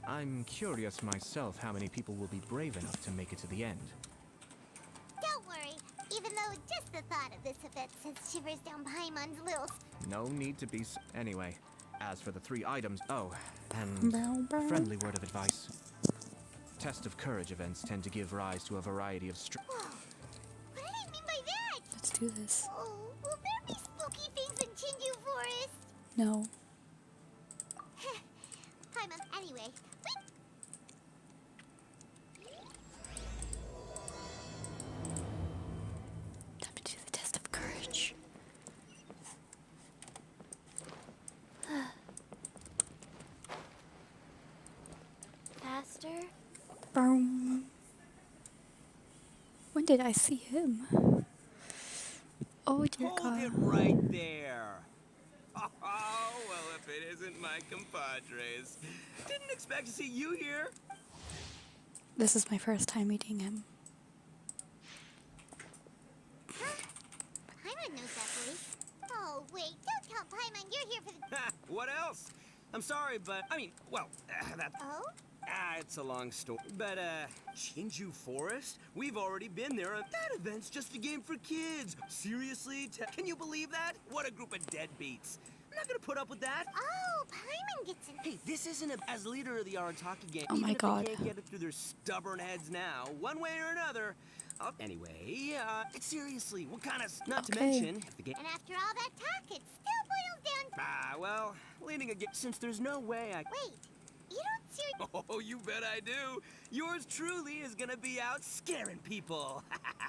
I'm curious myself how many people will be brave enough to make it to the end. Don't worry. Even though just the thought of this event sends shivers down Paimon's little... No need to be anyway, as for the 3 items... Oh, and friendly word of advice. Test of courage events tend to give rise to a variety of Whoa! What did he mean by that? Let's do this. Oh, will there be spooky things in Chinju Forest? No. Paimon, anyway. Time to do the test of courage. Faster? Boom. When did I see him? Oh dear God. Hold it right there. Oh, well, if it isn't my compadres. Didn't expect to see you here. This is my first time meeting him. Huh? Paimon knows that voice. Oh, wait, don't tell Paimon you're here for the... What else? I'm sorry, but, I mean, well, that... Oh? It's a long story. But, Chinju Forest? We've already been there. That event's just a game for kids. Seriously? Can you believe that? What a group of deadbeats. I'm not gonna put up with that. Oh, Paimon gets in... Hey, this isn't as leader of the Arataki gang. Oh my even God. if they can't get it through their stubborn heads now, one way or another. Anyway, seriously, what kind of... Not to Okay. mention... If the game... And after all that talk, it still boils down... well, leading a game... Since there's no way I... Wait, you don't seriously... Oh, you bet I do. Yours truly is gonna be out scaring people.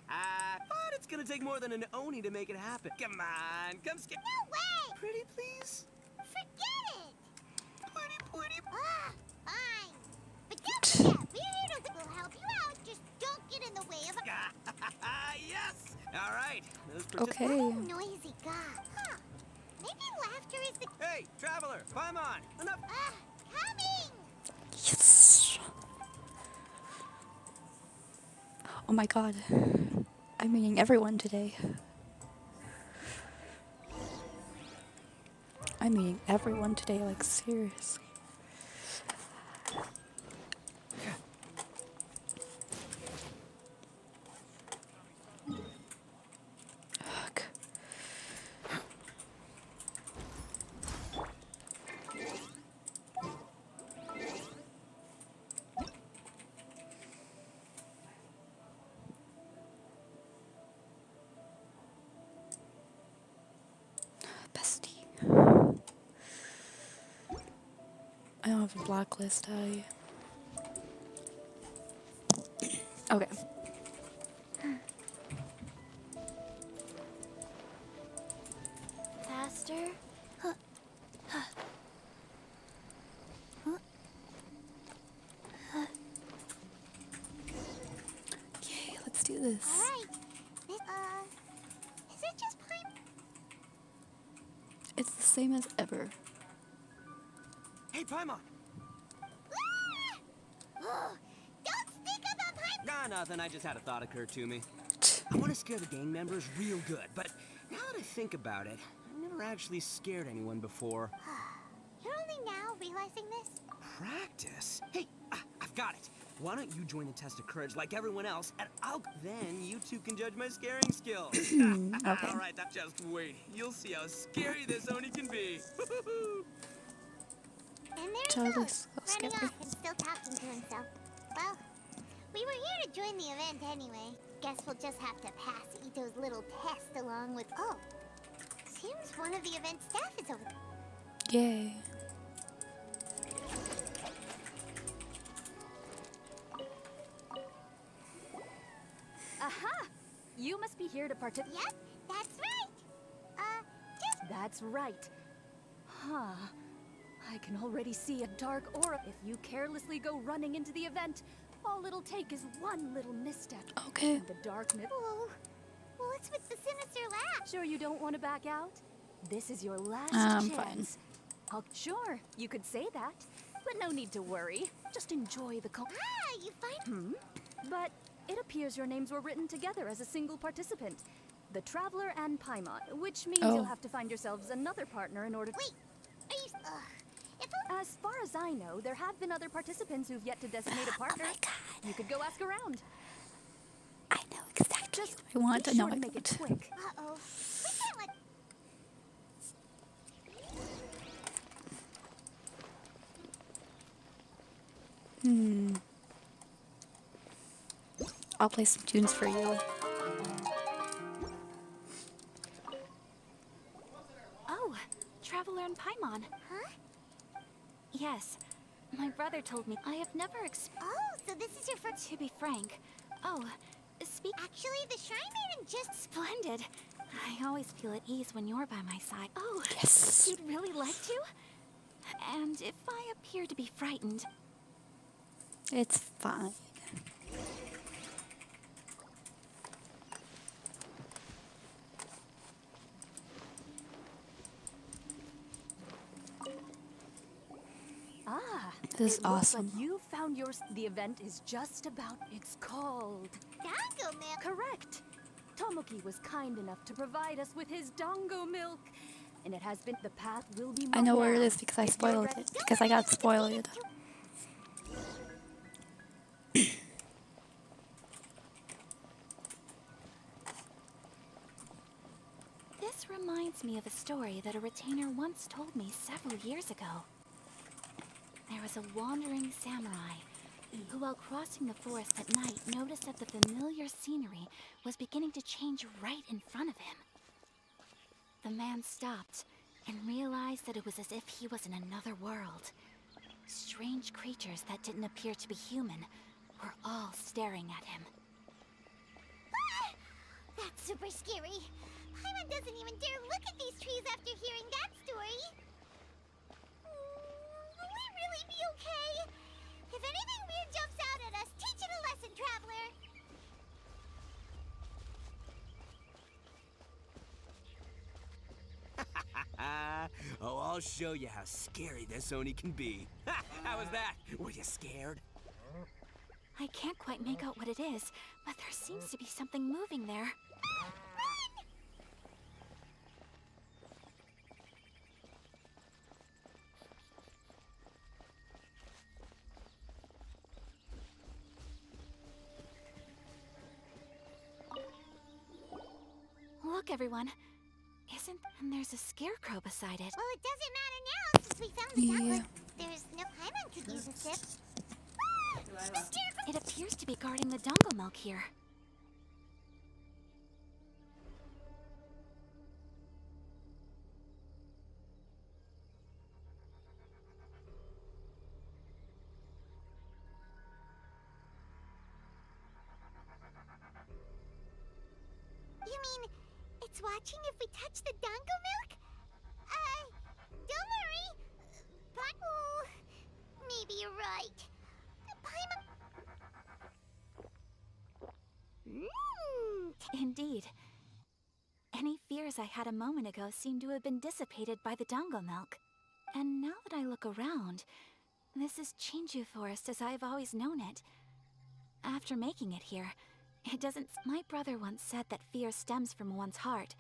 But it's gonna take more than an Oni to make it happen. Come on, come scare... No way! Pretty, please? Forget it! Pretty. Ah, fine. But don't forget, we're here to... We'll help you out, just don't get in the way of... Yes! All right. Okay. Oh, noisy God. Huh. Maybe laughter is the... Hey, traveler, Paimon, enough... Coming! Yes. Oh my God. I'm meeting everyone today. I'm meeting everyone today, like seriously. Ugh. Bestie. I don't have a blacklist, Okay. Faster? Yay, let's do this. Alright. Is it just Paimon? It's the same as ever. Hey, Paimon! Oh, don't sneak up on Paimon! Nah, nothing. I just had a thought occur to me. I want to scare the gang members real good, but now that I think about it, I've never actually scared anyone before. You're only now realizing this? Practice? Hey, I've got it. Why don't you join the test of courage like everyone else, and then you two can judge my scaring skills. Okay. All right, just wait. You'll see how scary this Oni can be. And there's Totally Oz, so running scary. off and still talking to himself. Well, we were here to join the event anyway. Guess we'll just have to pass Ito's little test along with... Oh, seems one of the event staff is over there. Yay. Aha! You must be here to participate. Yep, that's right. Just... That's right. Huh. I can already see a dark aura. If you carelessly go running into the event, all it'll take is one little misstep. Okay. And the darkness... Oh, what's with the sinister laugh? Sure you don't want to back out? This is your last I'm chance. Sure, you could say that. But no need to worry. Just enjoy the Ah, you find... But it appears your names were written together as a single participant. The Traveler and Paimon, which means Oh. you'll have to find yourselves another partner in order to... Wait, are you... If As far as I know, there have been other participants who've yet to designate a partner. Oh my god. You could go ask around. I know exactly Just what I want. be I know sure I to make it want. quick. Uh-oh. We can't let... I'll play some tunes for you. Oh, Traveler in Paimon. Huh? Yes. My brother told me I have never Oh, so this is your first... To be frank. Oh, speak. Actually, the Shrine Maiden just... Splendid. I always feel at ease when you're by my side. Oh, Yes. you'd really like to? And if I appear to be frightened, It's fine. This is it looks awesome. like you found yours. The event is just about. It's called. Dango milk. Correct. Tomoki was kind enough to provide us with his dango milk, and it has been. The path will be. I know marked where it now. is because I If you're spoiled ready- it. Because I got spoiled. This reminds me of a story that a retainer once told me several years ago. There was a wandering samurai who, while crossing the forest at night, noticed that the familiar scenery was beginning to change right in front of him. The man stopped and realized that it was as if he was in another world. Strange creatures that didn't appear to be human were all staring at him. Ah! That's super scary. Paimon doesn't even dare look at these trees after hearing that story. Will we really be okay? If anything weird jumps out at us, teach it a lesson, Traveler. Oh, I'll show you how scary this Oni can be. Ha! How was that? Were you scared? I can't quite make out what it is, but there seems to be something moving there. Look, everyone. And there's a scarecrow beside it. Well, it doesn't matter now since we found the Yeah. duckling. There's no Paimon could use a sip. Ah! The scarecrow! It appears to be guarding the dango milk here. You mean it's watching if we touch the dango milk? Don't worry. But oh, maybe you're right. Indeed. Any fears I had a moment ago seem to have been dissipated by the dango milk. And now that I look around, this is Chinju Forest as I've always known it. After making it here, it doesn't... My brother once said that fear stems from one's heart.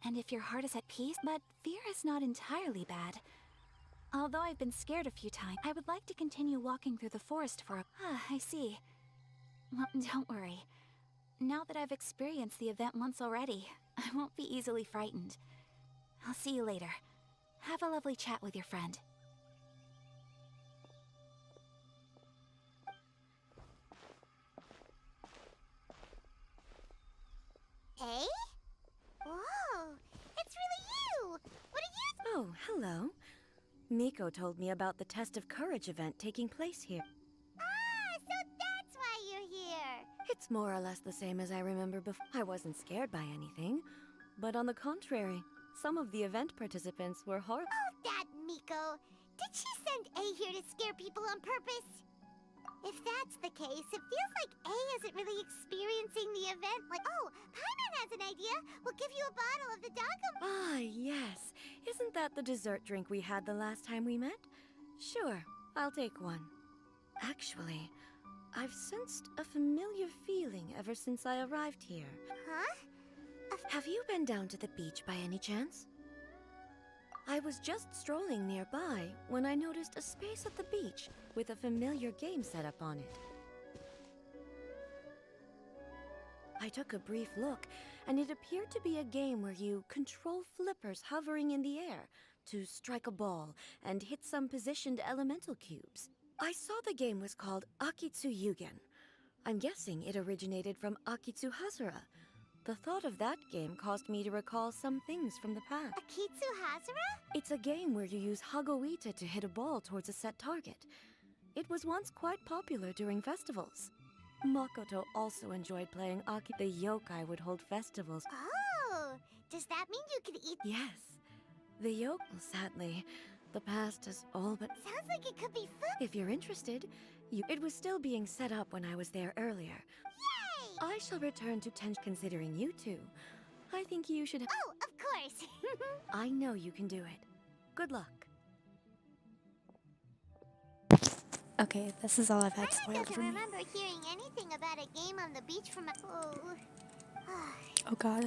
And if your heart is at peace, but fear is not entirely bad. Although I've been scared a few times, I would like to continue walking through the forest for a... Ah, I see. Well, don't worry. Now that I've experienced the event once already, I won't be easily frightened. I'll see you later. Have a lovely chat with your friend. Eh? Whoa, it's really you! What are you... Oh, hello. Miko told me about the Test of Courage event taking place here. Ah, so that's why you're here! It's more or less the same as I remember before. I wasn't scared by anything, but on the contrary, some of the event participants were horrible. Oh, that Miko! Did she send A here to scare people on purpose? If that's the case, it feels like A isn't really experiencing the event like... Oh, Paimon has an idea! We'll give you a bottle of the dango... Ah, yes. Isn't that the dessert drink we had the last time we met? Sure, I'll take one. Actually, I've sensed a familiar feeling ever since I arrived here. Huh? Have you been down to the beach by any chance? I was just strolling nearby when I noticed a space at the beach with a familiar game set up on it. I took a brief look, and it appeared to be a game where you control flippers hovering in the air to strike a ball and hit some positioned elemental cubes. I saw the game was called Akitsu Yugen. I'm guessing it originated from Akitsu Hazura. The thought of that game caused me to recall some things from the past. Akitsu Hazura? It's a game where you use Hagoita to hit a ball towards a set target. It was once quite popular during festivals. Makoto also enjoyed playing Aki. The yokai would hold festivals. Oh, does that mean you could eat? Yes, the yokai. Sadly, the past has all but. Sounds like it could be fun. If you're interested, it was still being set up when I was there earlier. Yay! I shall return to considering you two. I think you should. Oh, of course. I know you can do it. Good luck. Okay, this is all I've had Paimon spoiled doesn't for me. remember hearing anything about a game on the beach from a... Oh. Oh god.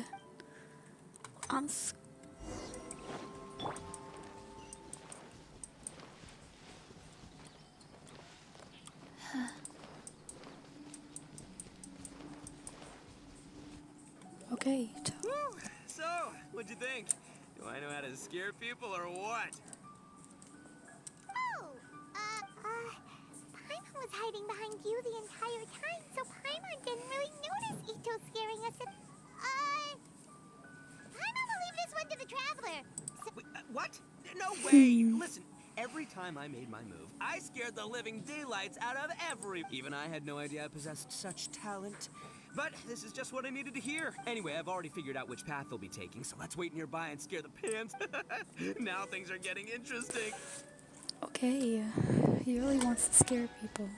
Okay. Woo! So, what'd you think? Do I know how to scare people or what? Oh, Paimon was hiding behind you the entire time, so Paimon didn't really notice Ito scaring us. Paimon will leave this one to the Traveler. So Wait, what? No way! Listen, every time I made my move, I scared the living daylights out of Even I had no idea I possessed such talent. But this is just what I needed to hear. Anyway, I've already figured out which path they'll be taking, so let's wait nearby and scare the pants. Now things are getting interesting. Okay. He really wants to scare people.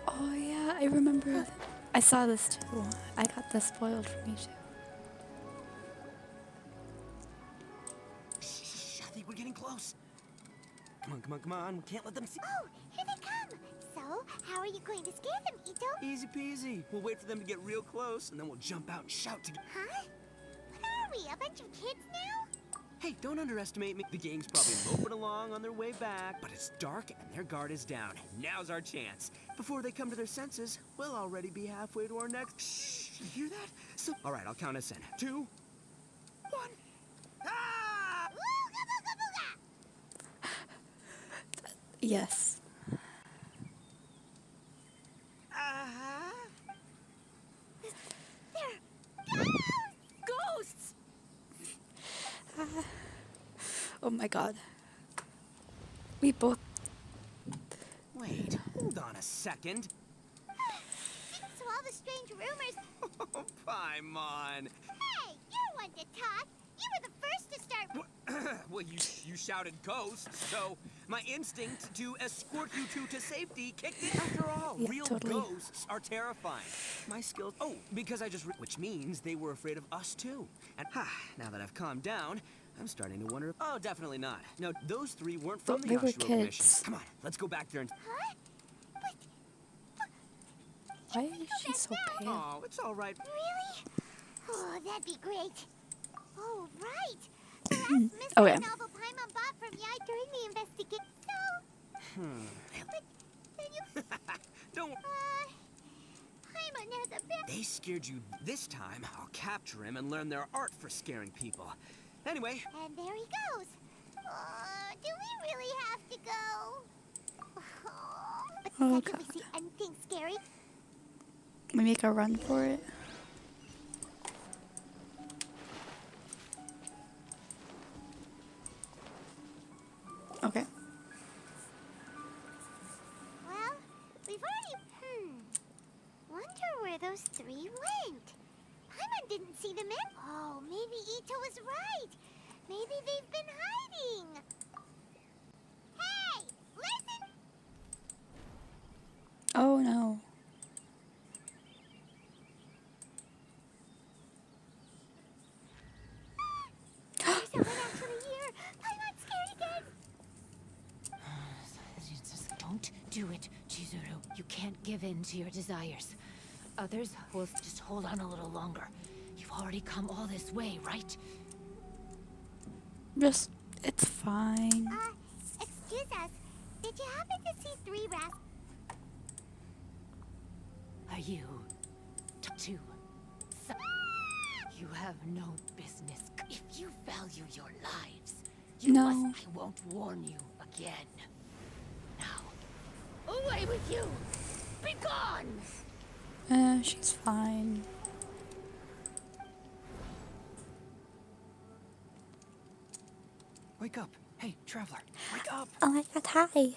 Oh yeah, I remember. I saw this too. I got this spoiled for me too. Shh, I think we're getting close. Come on, we can't let them see. Oh, here they come. So, how are you going to scare them, Ito? Easy peasy. We'll wait for them to get real close, and then we'll jump out and shout together. Huh? What are we, a bunch of kids now? Hey, don't underestimate me. The gang's probably moping along on their way back, but it's dark and their guard is down. Now's our chance. Before they come to their senses, we'll already be halfway to our next... Shh, you hear that? So, all right, I'll count us in. 2, 1. Ah! Ooga booga booga! Yes. There! Ghosts! Oh my god. We both. Wait, hold on a second. So all the strange rumors... Oh, Paimon. Hey, you're one to talk. You were the first to start... Well, you shouted ghosts, so my instinct to escort you two to safety kicked in. After all, Yeah, real totally. ghosts are terrifying. My skills... Oh, because which means they were afraid of us, too. And now that I've calmed down, I'm starting to wonder... Oh, definitely not. No, those three weren't from But the they were Yashiro mission. kids. Come on, let's go back there and... Huh? Why is she so pale? Oh, it's all right. Really? Oh, that'd be great. Oh, right. The last mystery Okay. novel Paimon bought from Yai during the investigation. So... But then you... Don't... Paimon has a bit... They scared you this time. I'll capture him and learn their art for scaring people. Anyway, And there he goes. Do we really have to go? But the Oh, second we God. see anything scary, We make a run for it. Okay. well, we've already... Wonder where those three went. Paimon didn't see them in... Oh, maybe Ito was right. Maybe they've been hiding. Hey, listen! Oh no. There's someone actually here. Paimon's scared again. Just don't do it, Chizu. Mitsuru. You can't give in to your desires. Others will just hold on a little longer. You've already come all this way, right? Just, it's fine. Excuse us. Did you happen to see three rascals? Are you two? You have no business. If you value your lives, you No. must. I won't warn you again. Now, away with you! Be gone! She's fine. Wake up. Hey, traveler. Wake up. Oh my god, hi.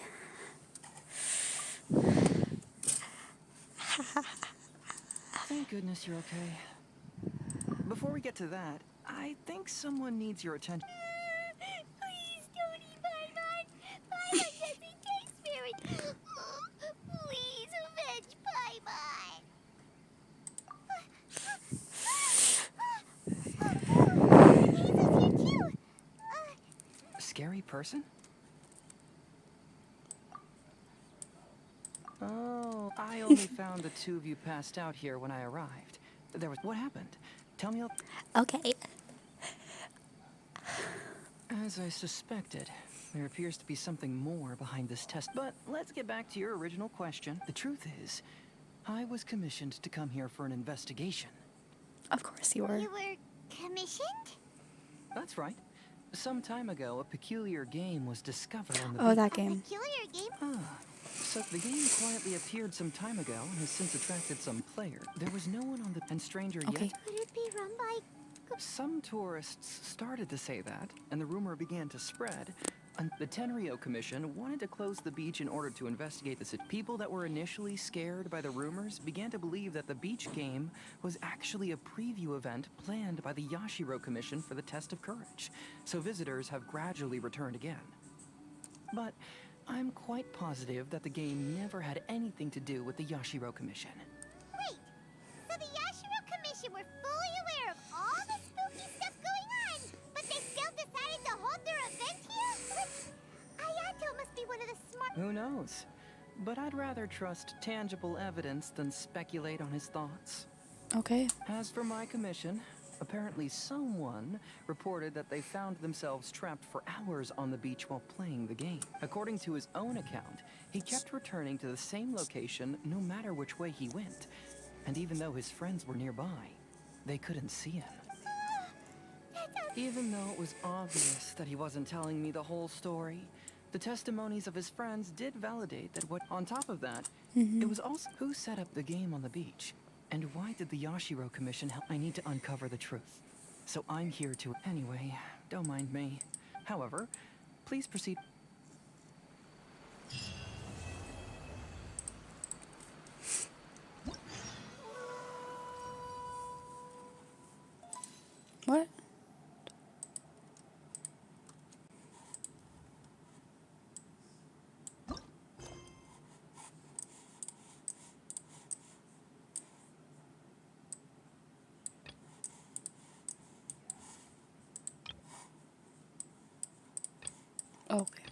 Thank goodness you're okay. Before we get to that, I think someone needs your attention. Please don't eat Paimon. Paimon doesn't taste very... Please avenge Paimon. Hazel's here too. Scary person? Oh, I only found the two of you passed out here when I arrived. There was... What happened? Tell me... Okay. As I suspected, there appears to be something more behind this test. But let's get back to your original question. The truth is, I was commissioned to come here for an investigation. Of course you were. You were commissioned? That's right. Some time ago, a peculiar game was discovered on the Oh, beach. that game. Peculiar game? Ah, so the game quietly appeared some time ago and has since attracted some player. There was no one on the... And stranger Okay. yet, Could it be run by... some tourists started to say that, and the rumor began to spread. And the Tenryou Commission wanted to close the beach in order to investigate the situation. People that were initially scared by the rumors began to believe that the beach game was actually a preview event planned by the Yashiro Commission for the test of courage. So visitors have gradually returned again. But I'm quite positive that the game never had anything to do with the Yashiro Commission. Wait, so the Yashiro Commission were fully aware of all the spooky stuff going on, but they still decided to hold their event here? Ayato must be one of the smart... Who knows? But I'd rather trust tangible evidence than speculate on his thoughts. Okay. As for my commission, apparently someone reported that they found themselves trapped for hours on the beach while playing the game. According to his own account, he kept returning to the same location no matter which way he went. And even though his friends were nearby, they couldn't see him. Even though it was obvious that he wasn't telling me the whole story, the testimonies of his friends did validate that what... On top of that, it was also... Who set up the game on the beach? And why did the Yashiro Commission help? I need to uncover the truth. So I'm here to... Anyway, don't mind me. However, please proceed. What? Okay.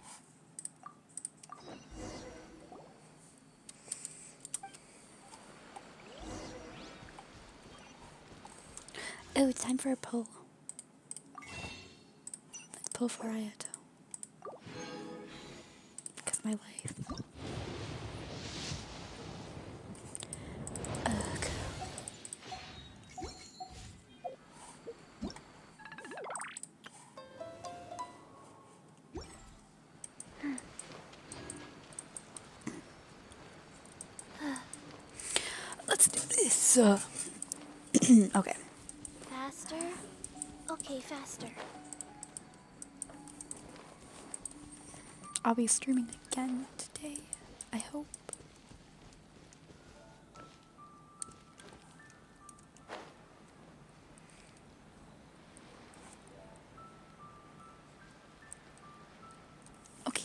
Oh, it's time for a pull. Let's pull for Ayato. Because my life. Ugh. Let's do this. Okay. Faster? Okay, faster. I'll be streaming again today, I hope. Okay.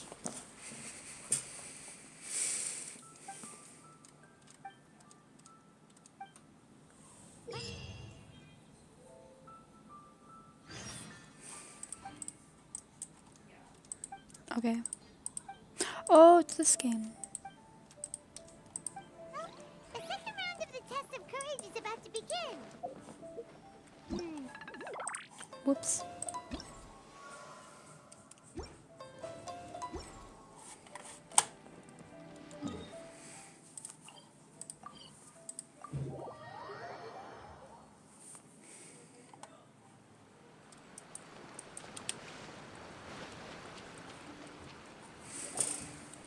Okay. Oh, it's this game. Whoops.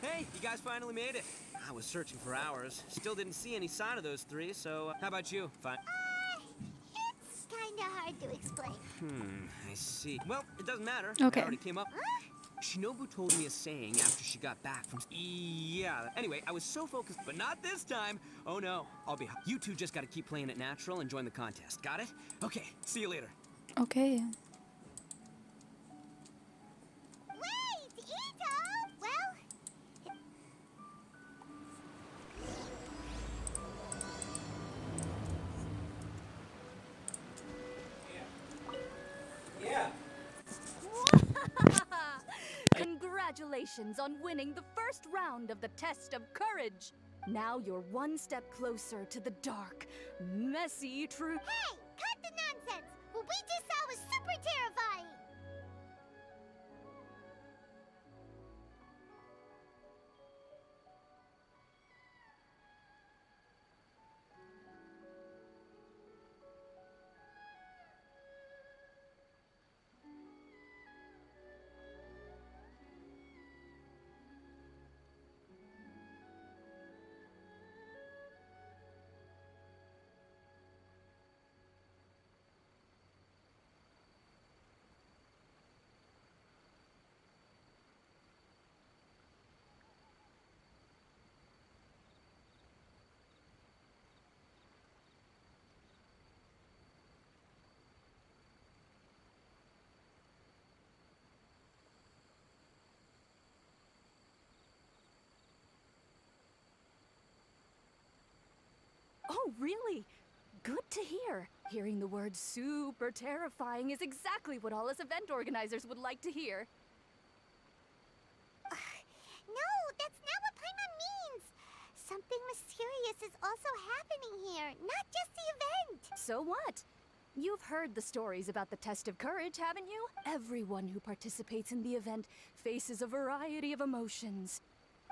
Hey, you guys finally made it. I was searching for hours. Still didn't see any sign of those three, so how about you? Fine. It's kinda hard to explain. I see. Well, it doesn't matter. Okay. I already came up. Shinobu told me a saying after she got back from... Yeah. Anyway, I was so focused, but not this time. Oh no, I'll be... You two just gotta keep playing it natural and join the contest. Got it? Okay, see you later. Okay. Wait, Ito! Well, Yeah. Congratulations on winning the first round of the test of courage. Now you're one step closer to the dark, messy truth. hey, cut the nonsense! What we just saw was super terrifying! Oh, really? Good to hear. Hearing the word super terrifying is exactly what all us event organizers would like to hear. No, that's not what Paimon means! Something mysterious is also happening here, not just the event! So what? You've heard the stories about the test of courage, haven't you? Everyone who participates in the event faces a variety of emotions.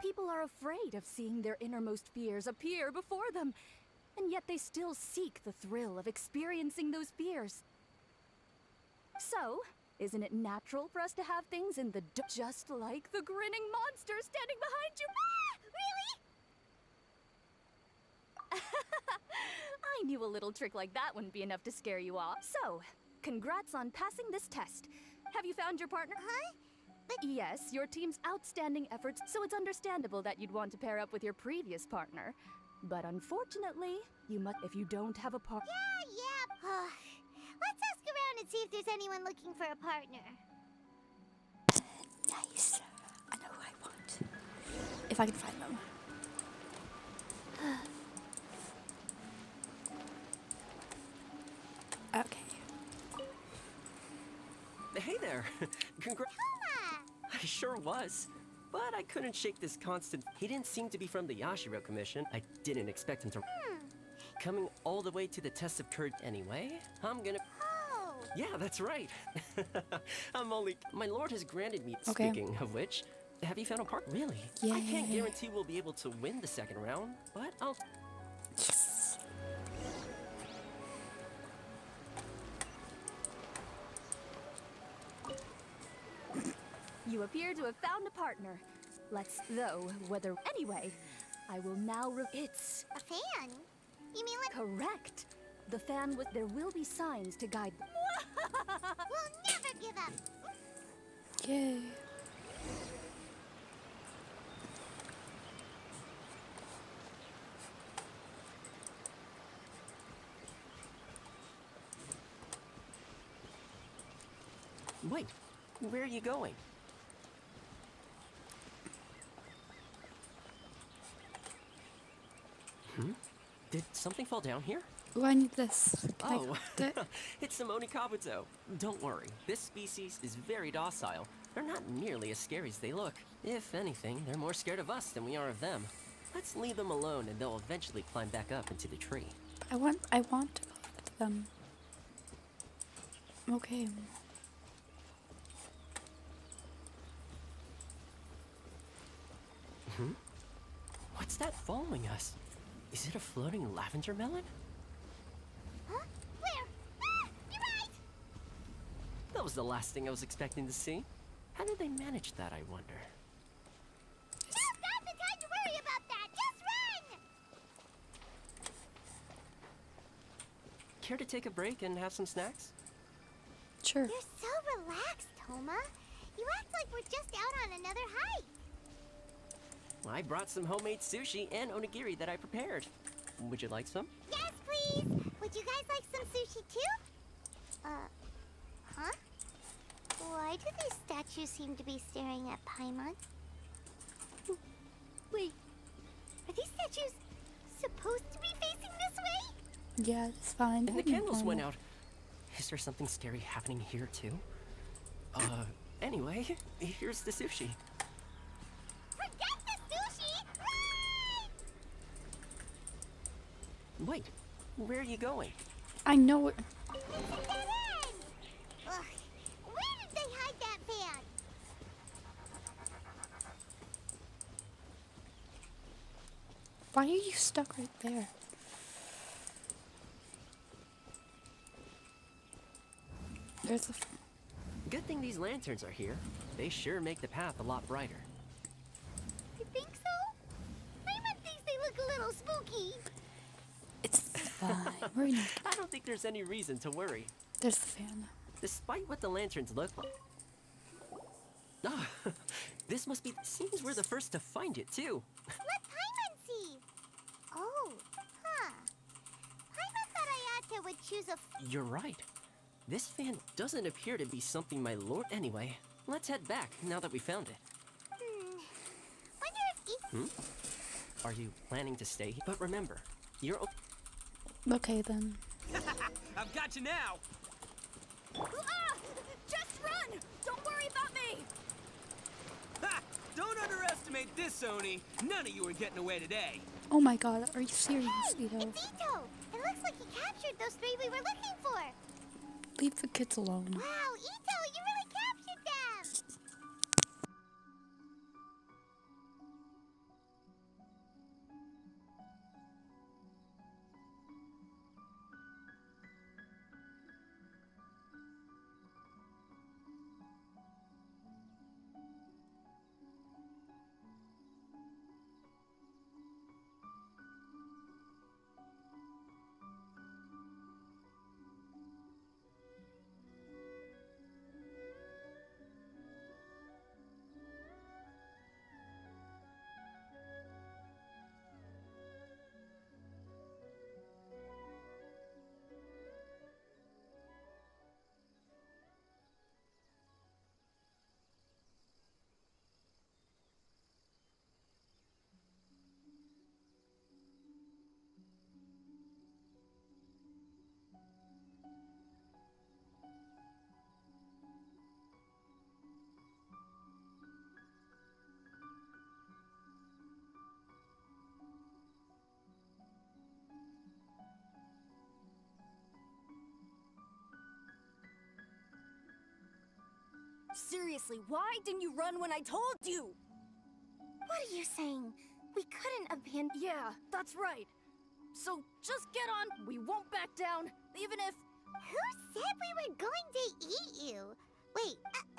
People are afraid of seeing their innermost fears appear before them, and yet they still seek the thrill of experiencing those fears. So, isn't it natural for us to have things in the just like the grinning monster standing behind you? Really? I knew a little trick like that wouldn't be enough to scare you off. So, congrats on passing this test. Have you found your partner? Huh? Yes, your team's outstanding efforts, so it's understandable that you'd want to pair up with your previous partner. But unfortunately, you must if you don't have a partner. Yeah. Let's ask around and see if there's anyone looking for a partner. Nice. I know who I want. If I can find them. Okay. Hey there. Kuma! I sure was. But I couldn't shake this constant. He didn't seem to be from the Yashiro Commission. I didn't expect him to. Coming all the way to the test of courage anyway. I'm gonna. Oh! Yeah, that's right. I'm only. My lord has granted me. Okay. Speaking of which, have you found a part? Really? I can't guarantee we'll be able to win the second round, but I'll. Yes. You appear to have found a partner. Let's, though, whether. Anyway, I will now. It's. A fan? You mean like... Correct. The fan with. There will be signs to guide. We'll never give up! Yay. Wait, where are you going? Did something fall down here? Ooh, I need this. Can I Oh, collect it? it's the Monikabuto. Don't worry, this species is very docile. They're not nearly as scary as they look. If anything, they're more scared of us than we are of them. Let's leave them alone and they'll eventually climb back up into the tree. I want to collect them. Okay. What's that following us? Is it a floating lavender melon? Huh? Where? Ah! You're right! That was the last thing I was expecting to see. How did they manage that, I wonder? Now's not the time to worry about that! Just run! Care to take a break and have some snacks? Sure. You're so relaxed, Toma. You act like we're just out on another hike. I brought some homemade sushi and onigiri that I prepared. Would you like some? Yes, please! Would you guys like some sushi too? Huh? Why do these statues seem to be staring at Paimon? Wait, are these statues supposed to be facing this way? Yeah, it's fine. And the candles went out. Is there something scary happening here too? Anyway, here's the sushi. Forget the sushi! Run! Wait, where are you going? I know it. It's a dead end! Ugh, where did they hide that fan? Why are you stuck right there? There's a. Good thing these lanterns are here. They sure make the path a lot brighter. You think so? Paimon thinks they look a little spooky. It's fine. We're not. I don't think there's any reason to worry. There's the fan. Despite what the lanterns look like. Ah, this must be. Seems we're the first to find it too. Let Paimon see. Oh, huh. Paimon thought Ayata would choose a. You're right. This fan doesn't appear to be something my lord. Anyway, let's head back now that we found it. Wonder if Are you planning to stay? But remember, you're. Okay then. I've got you now. Ah! Just run! Don't worry about me! Ha! Don't underestimate this, Oni. None of you are getting away today. Oh my god, are you serious, Ito? it's Ito. It looks like he captured those three we were looking for. Leave the kids alone. Wow, Ito, you really captured them. Seriously, why didn't you run when I told you? What are you saying? We couldn't abandon. Yeah, that's right. So just get on. We won't back down, even if. Who said we were going to eat you? Wait,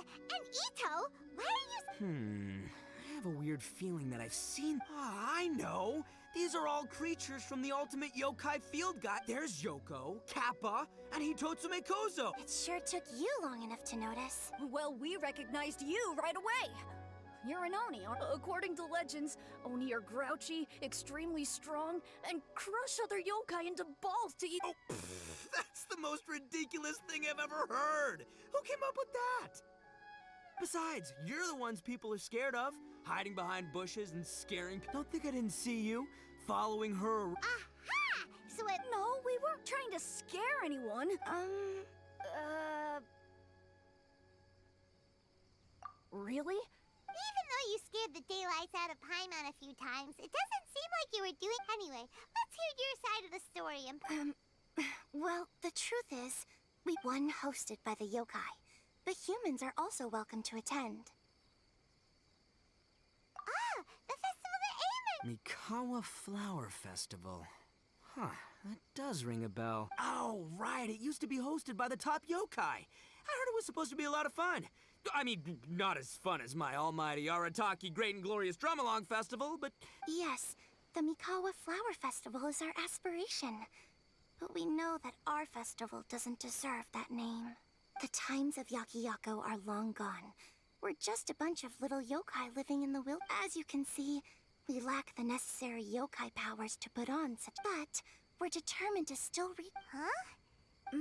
and Ito, why are you... I have a weird feeling that I've seen. Ah, I know. These are all creatures from the ultimate yokai field guide. There's Yoko, Kappa, and Hitotsume Kozo. It sure took you long enough to notice. Well, we recognized you right away. You're an Oni. According to legends, Oni are grouchy, extremely strong, and crush other yokai into balls to eat. Oh, that's the most ridiculous thing I've ever heard. Who came up with that? Besides, you're the ones people are scared of, hiding behind bushes and scaring. Don't think I didn't see you, following her. Aha! So it... No, we weren't trying to scare anyone. Really? Even though you scared the daylights out of Paimon a few times, it doesn't seem like you were doing... Anyway, let's hear your side of the story and... Well, the truth is, One hosted by the yokai, but humans are also welcome to attend. Ah, the festival that Eamon... Mikawa Flower Festival. Huh, that does ring a bell. Oh, right, it used to be hosted by the top yokai. I heard it was supposed to be a lot of fun. I mean, not as fun as my almighty Arataki Great and Glorious Drum-Along Festival, but... Yes, the Mikawa Flower Festival is our aspiration. But we know that our festival doesn't deserve that name. The times of Yakiyako are long gone. We're just a bunch of little yokai living in the wild. As you can see, we lack the necessary yokai powers to put on such... But we're determined to still Huh?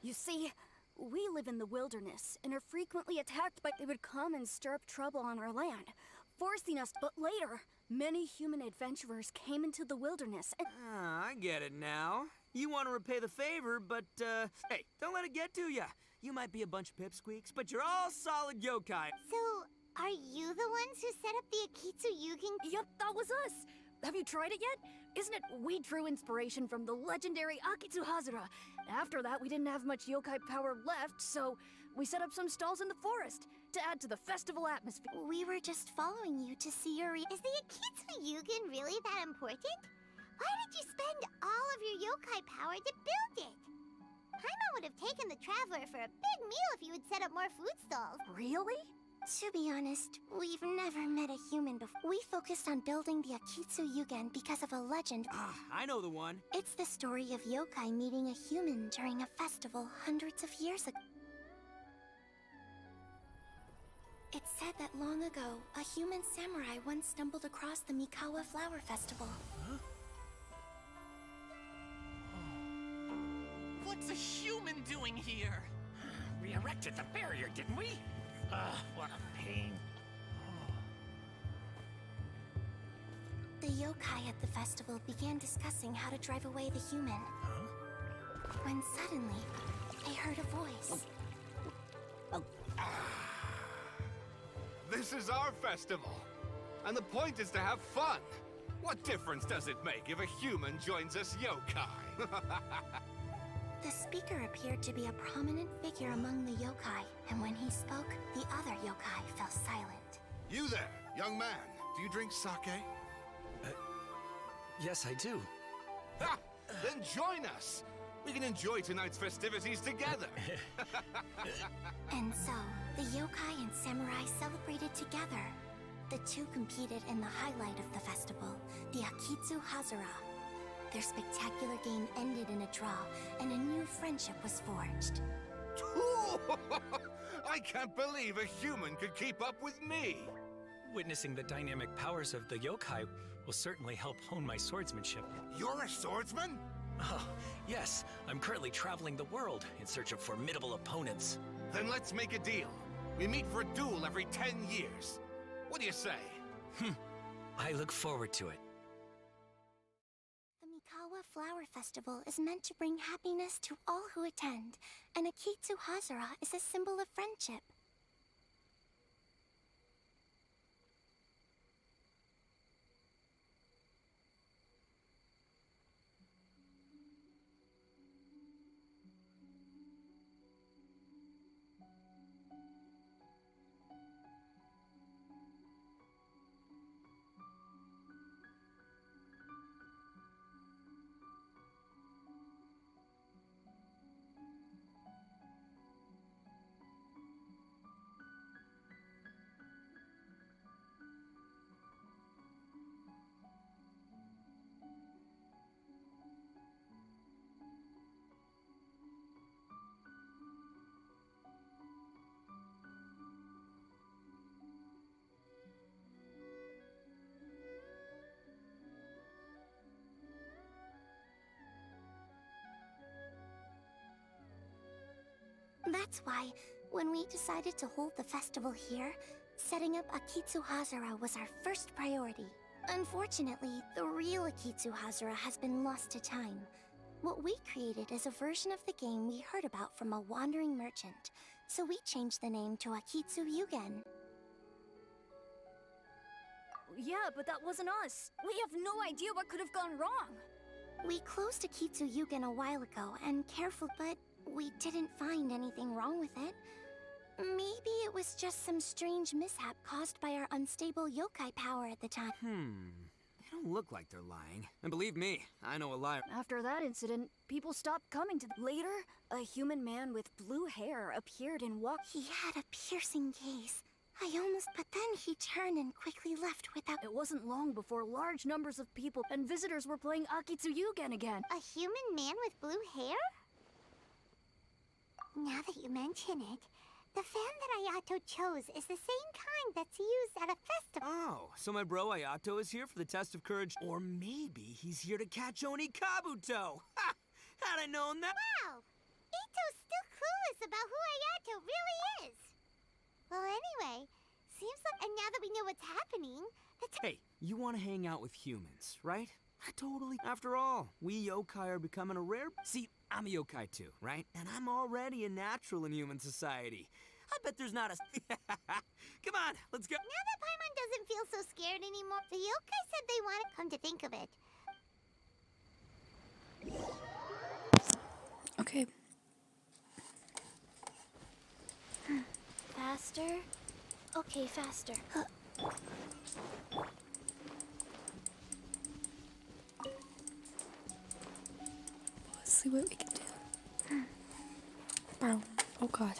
You see, we live in the wilderness and are frequently attacked by... They would come and stir up trouble on our land, forcing us... But later, many human adventurers came into the wilderness and... I get it now. You want to repay the favor, but, hey, don't let it get to ya. You might be a bunch of pipsqueaks, but you're all solid yokai. So, are you the ones who set up the Akitsu Yugen? Yep, that was us! Have you tried it yet? Isn't it we drew inspiration from the legendary Akitsu Hazara? After that, we didn't have much yokai power left, so we set up some stalls in the forest to add to the festival atmosphere. We were just following you to see your... Is the Akitsu Yugen really that important? Why did you spend all of your yokai power to build it? Paimon would have taken the Traveler for a big meal if you had set up more food stalls. Really? To be honest, we've never met a human before. We focused on building the Akitsu Yugen because of a legend. Ah, I know the one. It's the story of yokai meeting a human during a festival hundreds of years ago. It's said that long ago, a human samurai once stumbled across the Mikawa Flower Festival. Huh? What's a human doing here? We erected the barrier, didn't we? What a pain. The yokai at the festival began discussing how to drive away the human. When suddenly, they heard a voice. This is our festival, and the point is to have fun. What difference does it make if a human joins us yokai? The speaker appeared to be a prominent figure among the yokai, and when he spoke, the other yokai fell silent. You there, young man. Do you drink sake? Yes, I do. Ha! Then join us. We can enjoy tonight's festivities together. And so, the yokai and samurai celebrated together. The two competed in the highlight of the festival, the Akitsu Hazara. Their spectacular game ended in a draw, and a new friendship was forged. I can't believe a human could keep up with me. Witnessing the dynamic powers of the yokai will certainly help hone my swordsmanship. You're a swordsman? Oh, yes. I'm currently traveling the world in search of formidable opponents. Then let's make a deal. We meet for a duel every 10 years. What do you say? I look forward to it. The Mikawa Flower Festival is meant to bring happiness to all who attend, and Akitsu Hazara is a symbol of friendship. That's why, when we decided to hold the festival here, setting up Akitsu Hazara was our first priority. Unfortunately, the real Akitsu Hazara has been lost to time. What we created is a version of the game we heard about from a wandering merchant, so we changed the name to Akitsu Yugen. Yeah, but that wasn't us. We have no idea what could have gone wrong. We closed Akitsu Yugen a while ago, and careful, but we didn't find anything wrong with it. Maybe it was just some strange mishap caused by our unstable yokai power at the time. They don't look like they're lying. And believe me, I know a liar. After that incident, people stopped coming to. Later, a human man with blue hair appeared and walked. He had a piercing gaze. But then he turned and quickly left without. It wasn't long before large numbers of people and visitors were playing Akitsuyugen again. A human man with blue hair? Now that you mention it, the fan that Ayato chose is the same kind that's used at a festival. Oh, so my bro Ayato is here for the test of courage? Or maybe he's here to catch Oni Kabuto! Ha! Had I known that? Wow! Ito's still clueless about who Ayato really is. Well, anyway, seems like... And now that we know what's happening, Hey, you want to hang out with humans, right? Totally. After all, we yokai are becoming a rare... See, I'm a yokai too, right? And I'm already a natural in human society. I bet there's not a... Come on, let's go. Now that Paimon doesn't feel so scared anymore, the yokai said they want to come to think of it. Okay. Faster? Okay, faster. Let's see what we can do. Bow. Oh god.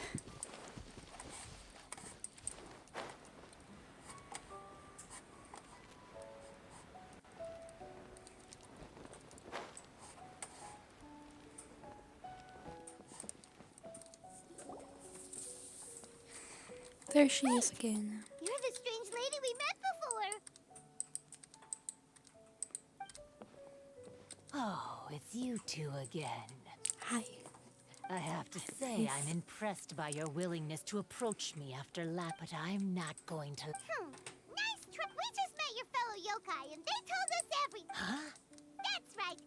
There she is again. You're the strange lady we met before. Oh, it's you two again. Hi. I have to say, I'm impressed by your willingness to approach me after lap, but I'm not going to... Nice try. We just met your fellow yokai, and they told us everything. Huh? That's right.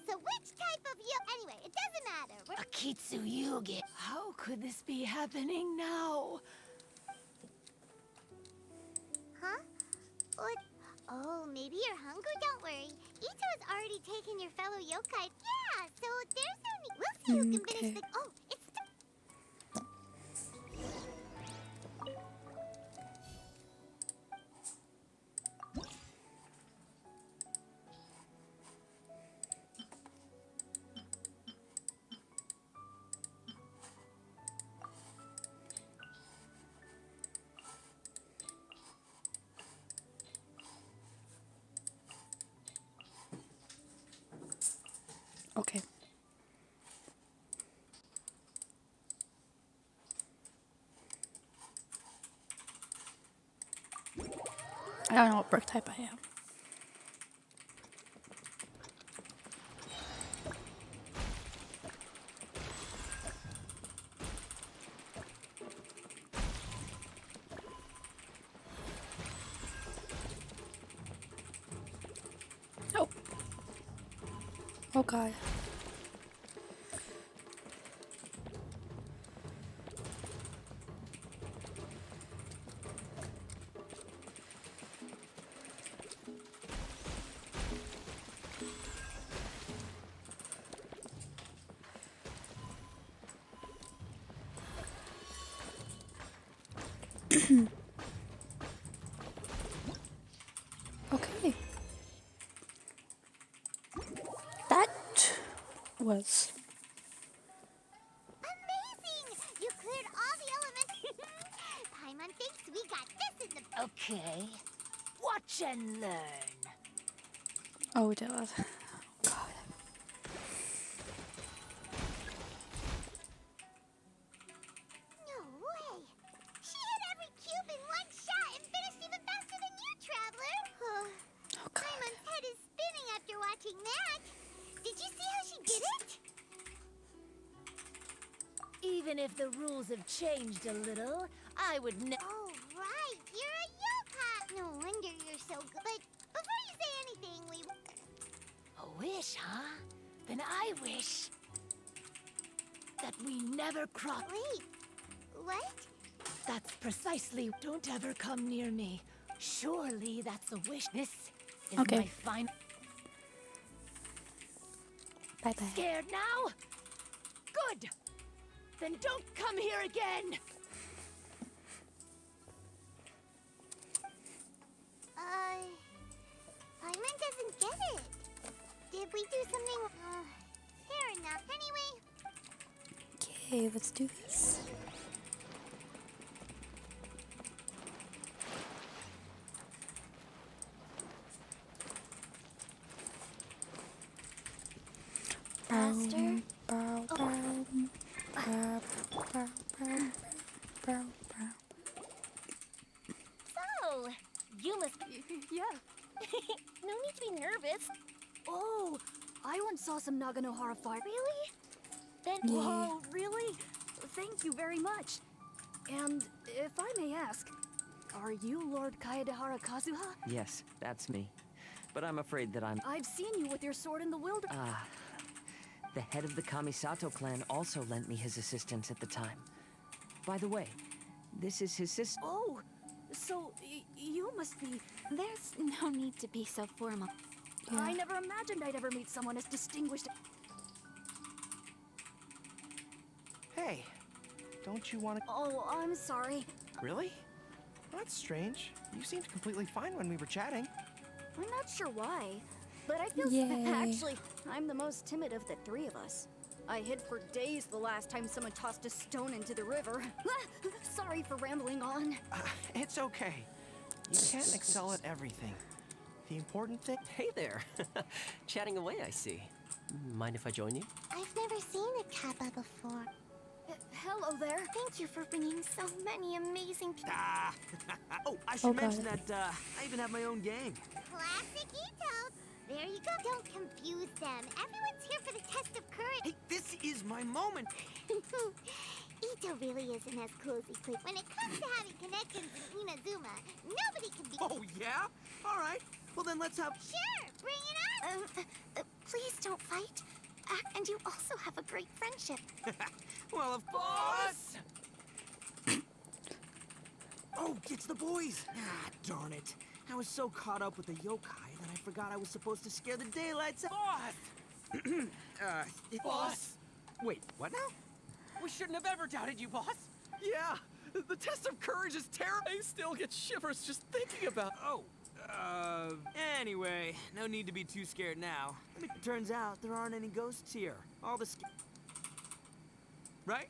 So which type of Anyway, it doesn't matter. Akitsuyugen. How could this be happening now? Huh? What? Oh, maybe you're hungry? Don't worry. Ito has already taken your fellow yokai. Yeah, so there's no need. We'll see who can finish the... Oh, it's... Okay. I don't know what brick type I am. Oh. Oh god. Okay. That was Amazing! You cleared all the elements. Paimon thinks we got this in the... Okay. Watch and learn. oh we did that. God. No way! She hit every cube in one shot and finished even faster than you, Traveler! Oh god. Paimon's head is spinning after watching that. Did you see how she did it? Even if the rules have changed a little, I would Oh, right. You're a yokai. No wonder you're so good. But before you say anything, we... A wish, huh? Then I wish that we never cross. Wait. What? That's precisely. Don't ever come near me. Surely that's a wish. This is Okay. my final. Bye bye. Scared now? Good. Then don't come here again! Paimon doesn't get it. Did we do something? Fair enough. Anyway. Okay, let's do this. Master? So, you must. Yeah. No need to be nervous. Oh, I once saw some Naganohara fire. Really? Then. Yeah. Oh, really? Thank you very much. And if I may ask, are you Lord Kaedehara Kazuha? Yes, that's me. But I'm afraid that I'm... I've seen you with your sword in the wilderness. The head of the Kamisato clan also lent me his assistance at the time. By the way, this is his sister. Oh, so you must be... There's no need to be so formal. Yeah. I never imagined I'd ever meet someone as distinguished. Hey, don't you want to... Oh, I'm sorry. Really? That's strange. You seemed completely fine when we were chatting. I'm not sure why, but I feel Yay. actually, I'm the most timid of the three of us. I hid for days the last time someone tossed a stone into the river. Sorry for rambling on. It's okay. You can't excel at everything. The important thing... Hey there. Chatting away, I see. Mind if I join you? I've never seen a kappa before. Hello there. Thank you for bringing so many amazing people. Oh, I should Oh, God. mention that I even have my own gang. Classic Ito. There you go. Don't confuse them. Everyone's here for the test of courage. Hey, this is my moment. Ito really isn't as cool as he plays. When it comes to having connections in Inazuma, nobody can be. Oh, yeah? All right. Well, then let's have... Sure, bring it on. Please don't fight. And you also have a great friendship. Well, of course! Oh, it's the boys! Ah, darn it. I was so caught up with the yokai that I forgot I was supposed to scare the daylights out. Boss! Boss! Wait, what now? We shouldn't have ever doubted you, boss. Yeah, the test of courage is terrible. I still get shivers just thinking about. Oh, anyway, no need to be too scared now. It turns out there aren't any ghosts here. All the right?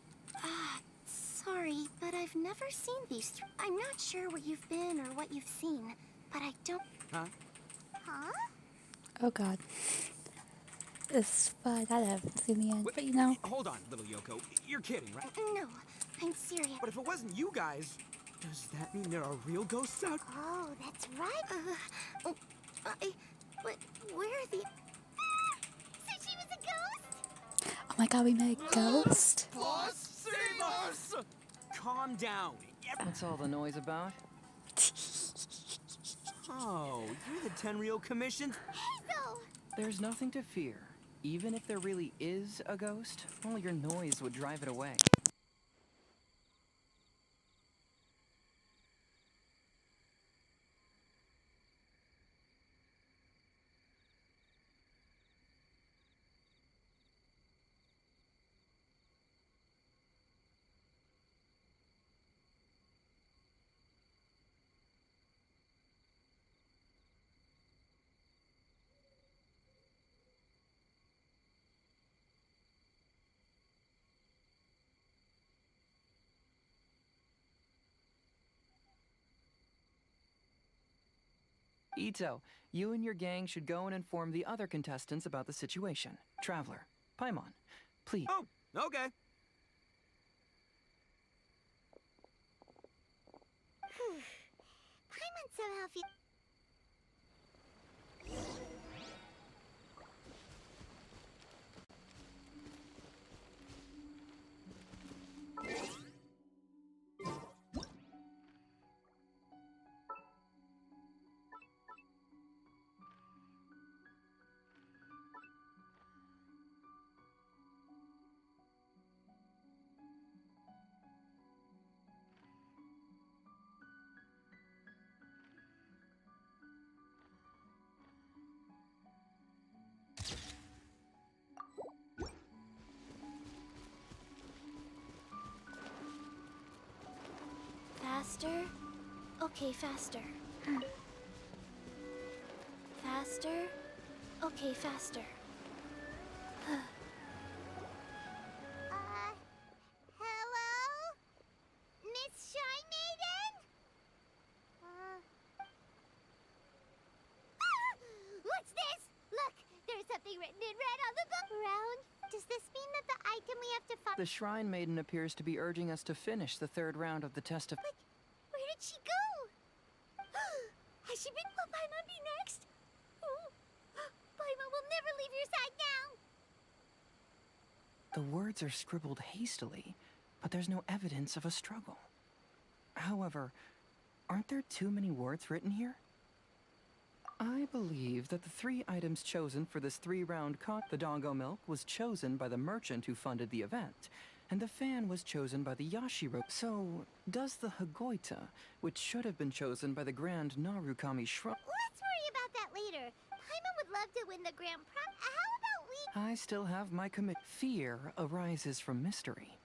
Sorry, but I've never seen these three. I'm not sure where you've been or what you've seen, but I don't... Huh? Huh? Oh god. It's fine. I haven't seen the end, but you know. Hold on, little Yoko. You're kidding, right? No, I'm serious. But if it wasn't you guys, does that mean there are real ghosts out? Oh, that's right. But where are the... So she was a ghost? Oh my god, we met a ghost? Boss, save us! Calm down. What's all the noise about? Oh, you're the Tenryou Commission? Hazel! There's nothing to fear. Even if there really is a ghost, only your noise would drive it away. Ito, you and your gang should go and inform the other contestants about the situation. Traveler, Paimon, please. Oh, okay. Paimon somehow feels... Faster? Okay, faster. Faster? Okay, faster. Hello? Miss Shy Maiden? What's this? Look, there's something written in red on the ground. Does this mean that the item we have to find... The Shrine Maiden appears to be urging us to finish the third round of the test of... But where did she go? Has she been... Will Paimon be next? Paimon will never leave your side now. The words are scribbled hastily, but there's no evidence of a struggle. However, aren't there too many words written here? I believe that the 3 items chosen for this 3-round the Dongo Milk was chosen by the merchant who funded the event, and the fan was chosen by the Yashiro. So, does the Hagoita, which should have been chosen by the Grand Narukami Shrine... Let's worry about that later. Paimon would love to win the grand prize. How about we... I still have my commit. Fear arises from mystery,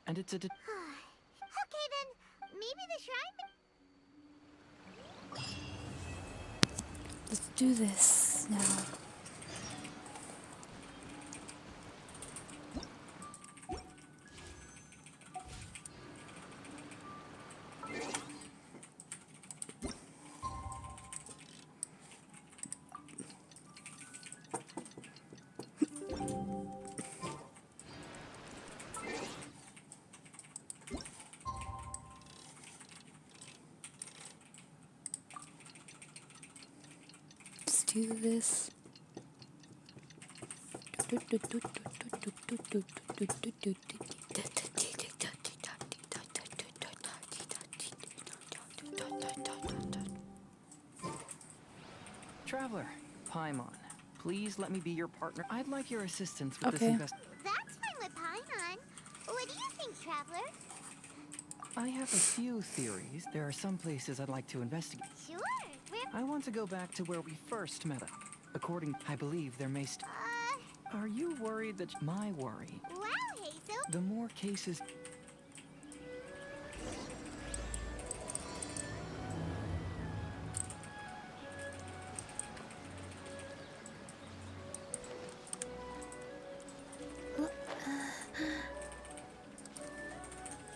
and it's a... Okay then, maybe the shrine... Let's do this now. Do this. Traveler, Paimon, please let me be your partner. I'd like your assistance with this That's fine with Paimon. What do you think, Traveler? I have a few theories. There are some places I'd like to investigate. Sure. I want to go back to where we first met up. According, I believe there may Are you worried that my worry? Wow, Hazel. The more cases...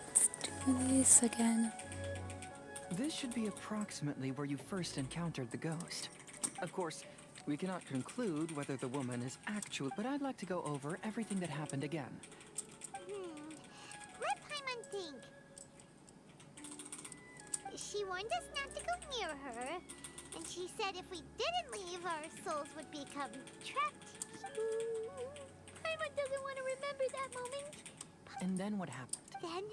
Let's do this again. This should be approximately where you first encountered the ghost. Of course, we cannot conclude whether the woman is actual, but I'd like to go over everything that happened again. Let Paimon think. She warned us not to go near her, and she said if we didn't leave, our souls would become trapped. Paimon doesn't want to remember that moment. And then what happened? Then,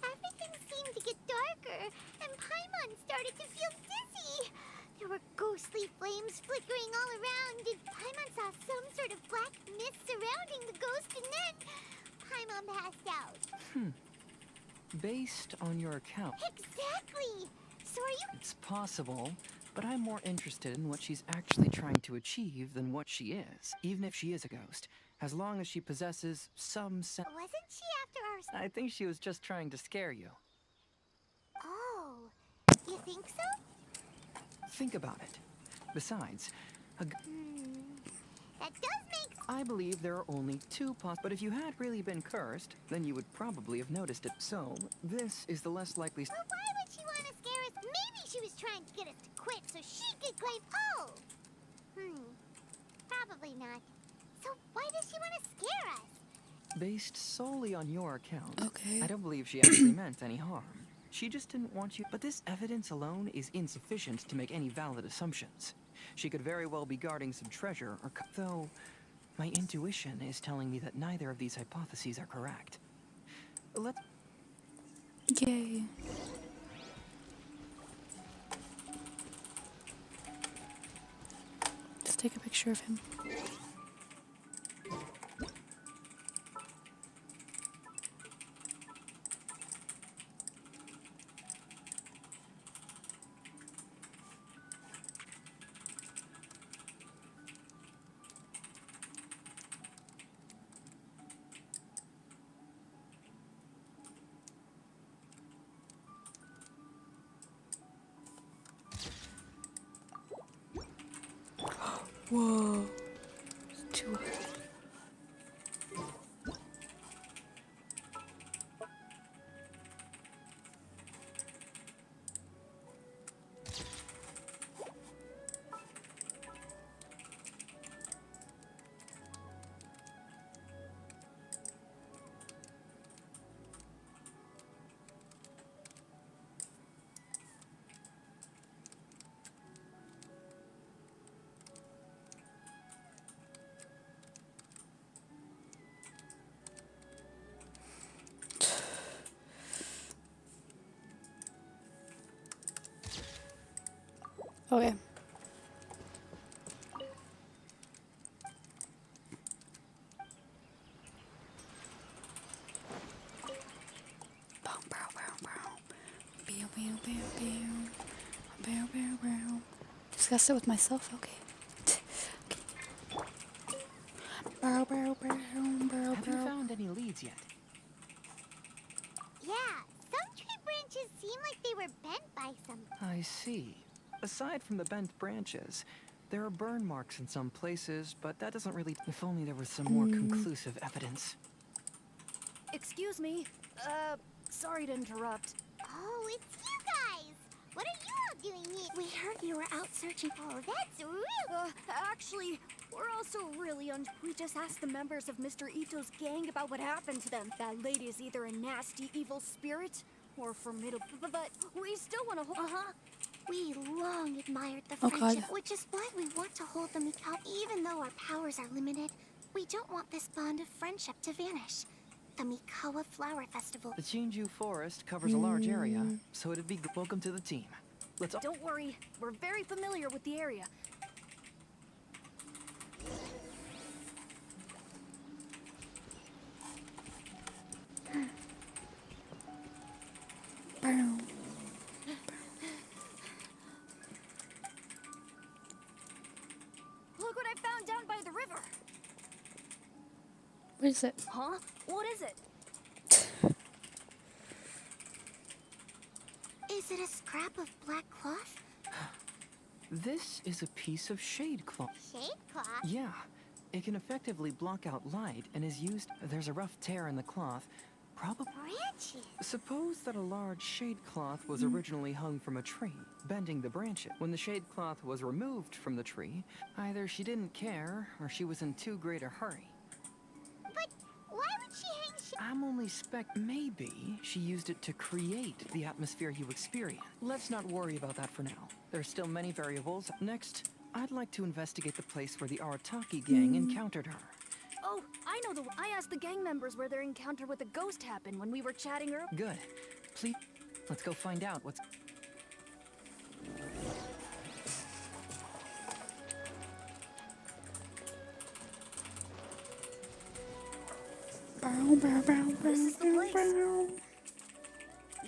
everything seemed to get darker, and Paimon started to feel dizzy. There were ghostly flames flickering all around, and Paimon saw some sort of black mist surrounding the ghost, and then Paimon passed out. Based on your account... Exactly! So are you... It's possible, but I'm more interested in what she's actually trying to achieve than what she is, even if she is a ghost, as long as she possesses some sense... Wasn't she after our... I think she was just trying to scare you. Oh, you think so? Think about it. Besides, That does make... I believe there are only 2 but if you had really been cursed, then you would probably have noticed it. So, this is the less likely... But why would she want to scare us? Maybe she was trying to get us to quit so she could claim... Oh! Probably not. So why does she want to scare us? Based solely on your account, Okay. I don't believe she actually meant any harm. She just didn't want you... But this evidence alone is insufficient to make any valid assumptions. She could very well be guarding some treasure, or... Though, my intuition is telling me that neither of these hypotheses are correct. Let's... Yay. Just take a picture of him. Whoa. It's too hard. Okay. Bow, bow, bow, bow. Bow, bow, bow, bow. Bow, bow, bow. Just gotta sit with myself, okay. Bow, bow, bow, bow, Have you bow. found any leads yet? Yeah, some tree branches seem like they were bent by some. I see. Aside from the bent branches, there are burn marks in some places, but that doesn't really... If only there was some more conclusive evidence. Excuse me. Sorry to interrupt. Oh, it's you guys! What are you all doing here? We heard you were out searching. Oh, that's real. Actually, we're also really We just asked the members of Mr. Ito's gang about what happened to them. That lady is either a nasty, evil spirit or formidable. But we still want to hold. We long admired the Oh, friendship, God. which is why we want to hold the Mikau. Even though our powers are limited, we don't want this bond of friendship to vanish. The Mikawa Flower Festival. The Chinju Forest covers a large area, so it'd be welcome to the team. Let's... Don't worry, we're very familiar with the area. Bow. Look what I found down by the river. What is it? Huh? What is it? Is it a scrap of black cloth? This is a piece of shade cloth. Shade cloth? Yeah. It can effectively block out light and is used... There's a rough tear in the cloth. Probably... Branches? Suppose that a large shade cloth was originally hung from a tree, bending the branches. When the shade cloth was removed from the tree, either she didn't care or she was in too great a hurry. But why would she hang I'm only maybe she used it to create the atmosphere you experience. Let's not worry about that for now. There's still many variables. Next, I'd like to investigate the place where the Arataki gang encountered her. Oh, I know I asked the gang members where their encounter with the ghost happened when we were chatting earlier. Good. Please, let's go find out what's... Bow, bow, bow, This is the bow, place. bow.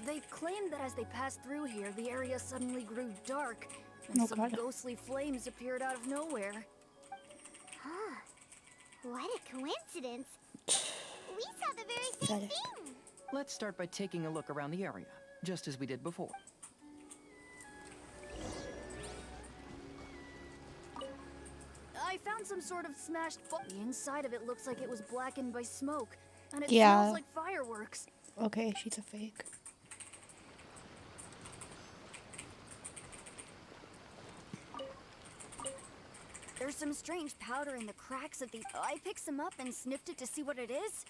They claimed that as they passed through here, the area suddenly grew dark, and Oh, some God. ghostly flames appeared out of nowhere. Huh. What a coincidence. We saw the very same Pathetic. thing. Let's start by taking a look around the area, just as we did before. I found some sort of smashed The inside of it looks like it was blackened by smoke, and it Yeah. smells like fireworks. Okay, she's a fake. There's some strange powder in the cracks of the... I picked some up and sniffed it to see what it is,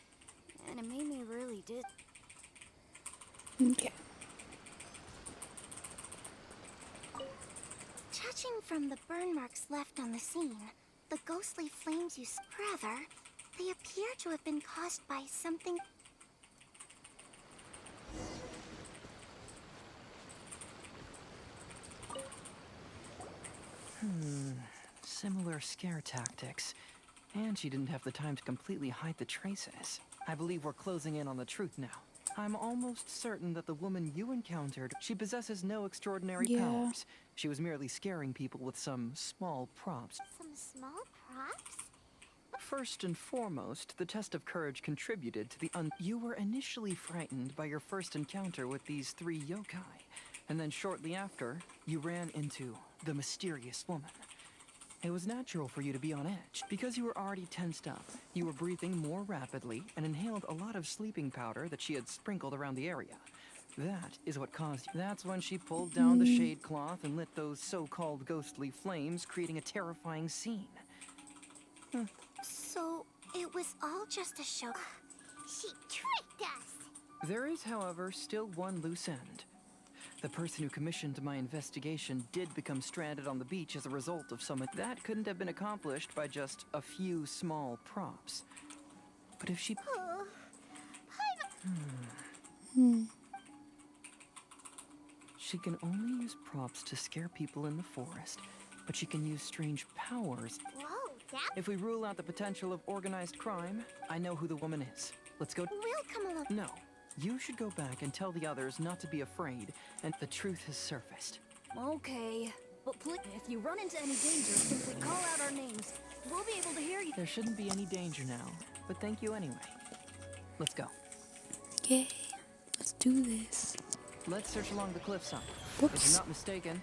and it made me really did. Okay. Judging from the burn marks left on the scene, the ghostly flames you rather, they appear to have been caused by something. Similar scare tactics. And she didn't have the time to completely hide the traces. I believe we're closing in on the truth now. I'm almost certain that the woman you encountered, she possesses no extraordinary powers. She was merely scaring people with some small props. Some small props? First and foremost, the test of courage contributed to the You were initially frightened by your first encounter with these 3 yokai, and then shortly after, you ran into the mysterious woman. It was natural for you to be on edge. Because you were already tensed up, you were breathing more rapidly and inhaled a lot of sleeping powder that she had sprinkled around the area. That is what caused you. That's when she pulled down the shade cloth and lit those so-called ghostly flames, creating a terrifying scene. So, it was all just a show. She tricked us! There is, however, still one loose end. The person who commissioned my investigation did become stranded on the beach as a result of some... That couldn't have been accomplished by just a few small props. But if she... She can only use props to scare people in the forest, but she can use strange powers. Whoa, that... If we rule out the potential of organized crime, I know who the woman is. Let's go... We'll come along. No. You should go back and tell the others not to be afraid, and the truth has surfaced. Okay. But please, if you run into any danger, simply call out our names. We'll be able to hear you. There shouldn't be any danger now, but thank you anyway. Let's go. Yay. Let's do this. Let's search along the cliffside. Whoops. If you're not mistaken,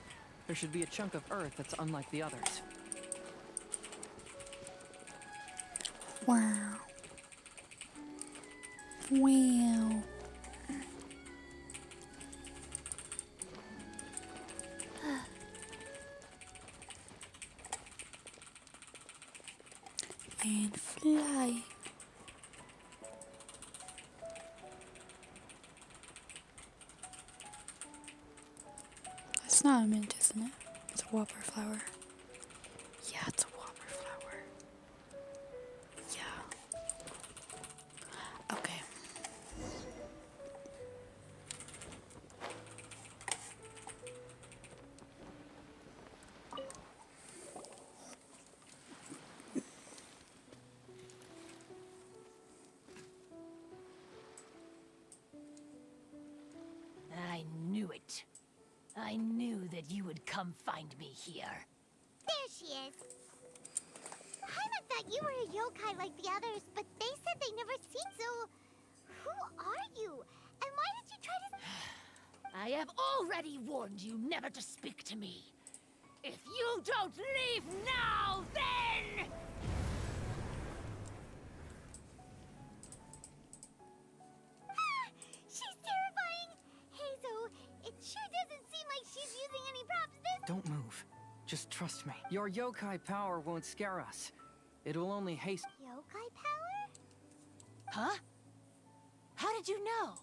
there should be a chunk of earth that's unlike the others. Wow. Wow. And fly. It's not a mint, isn't it? It's a whopper flower. Yeah, it's a whopper flower. Yeah. Okay. I knew it. I knew that you would come find me here. There she is. Paimon thought you were a yokai like the others, but they said they never seen, so... Who are you? And why did you try to... I have already warned you never to speak to me. If you don't leave now, then... She's terrifying! Hazel, it sure doesn't seem like she's using any props this... Don't move. Just trust me. Your yokai power won't scare us. It will only haste... Yokai power? Huh? How did you know?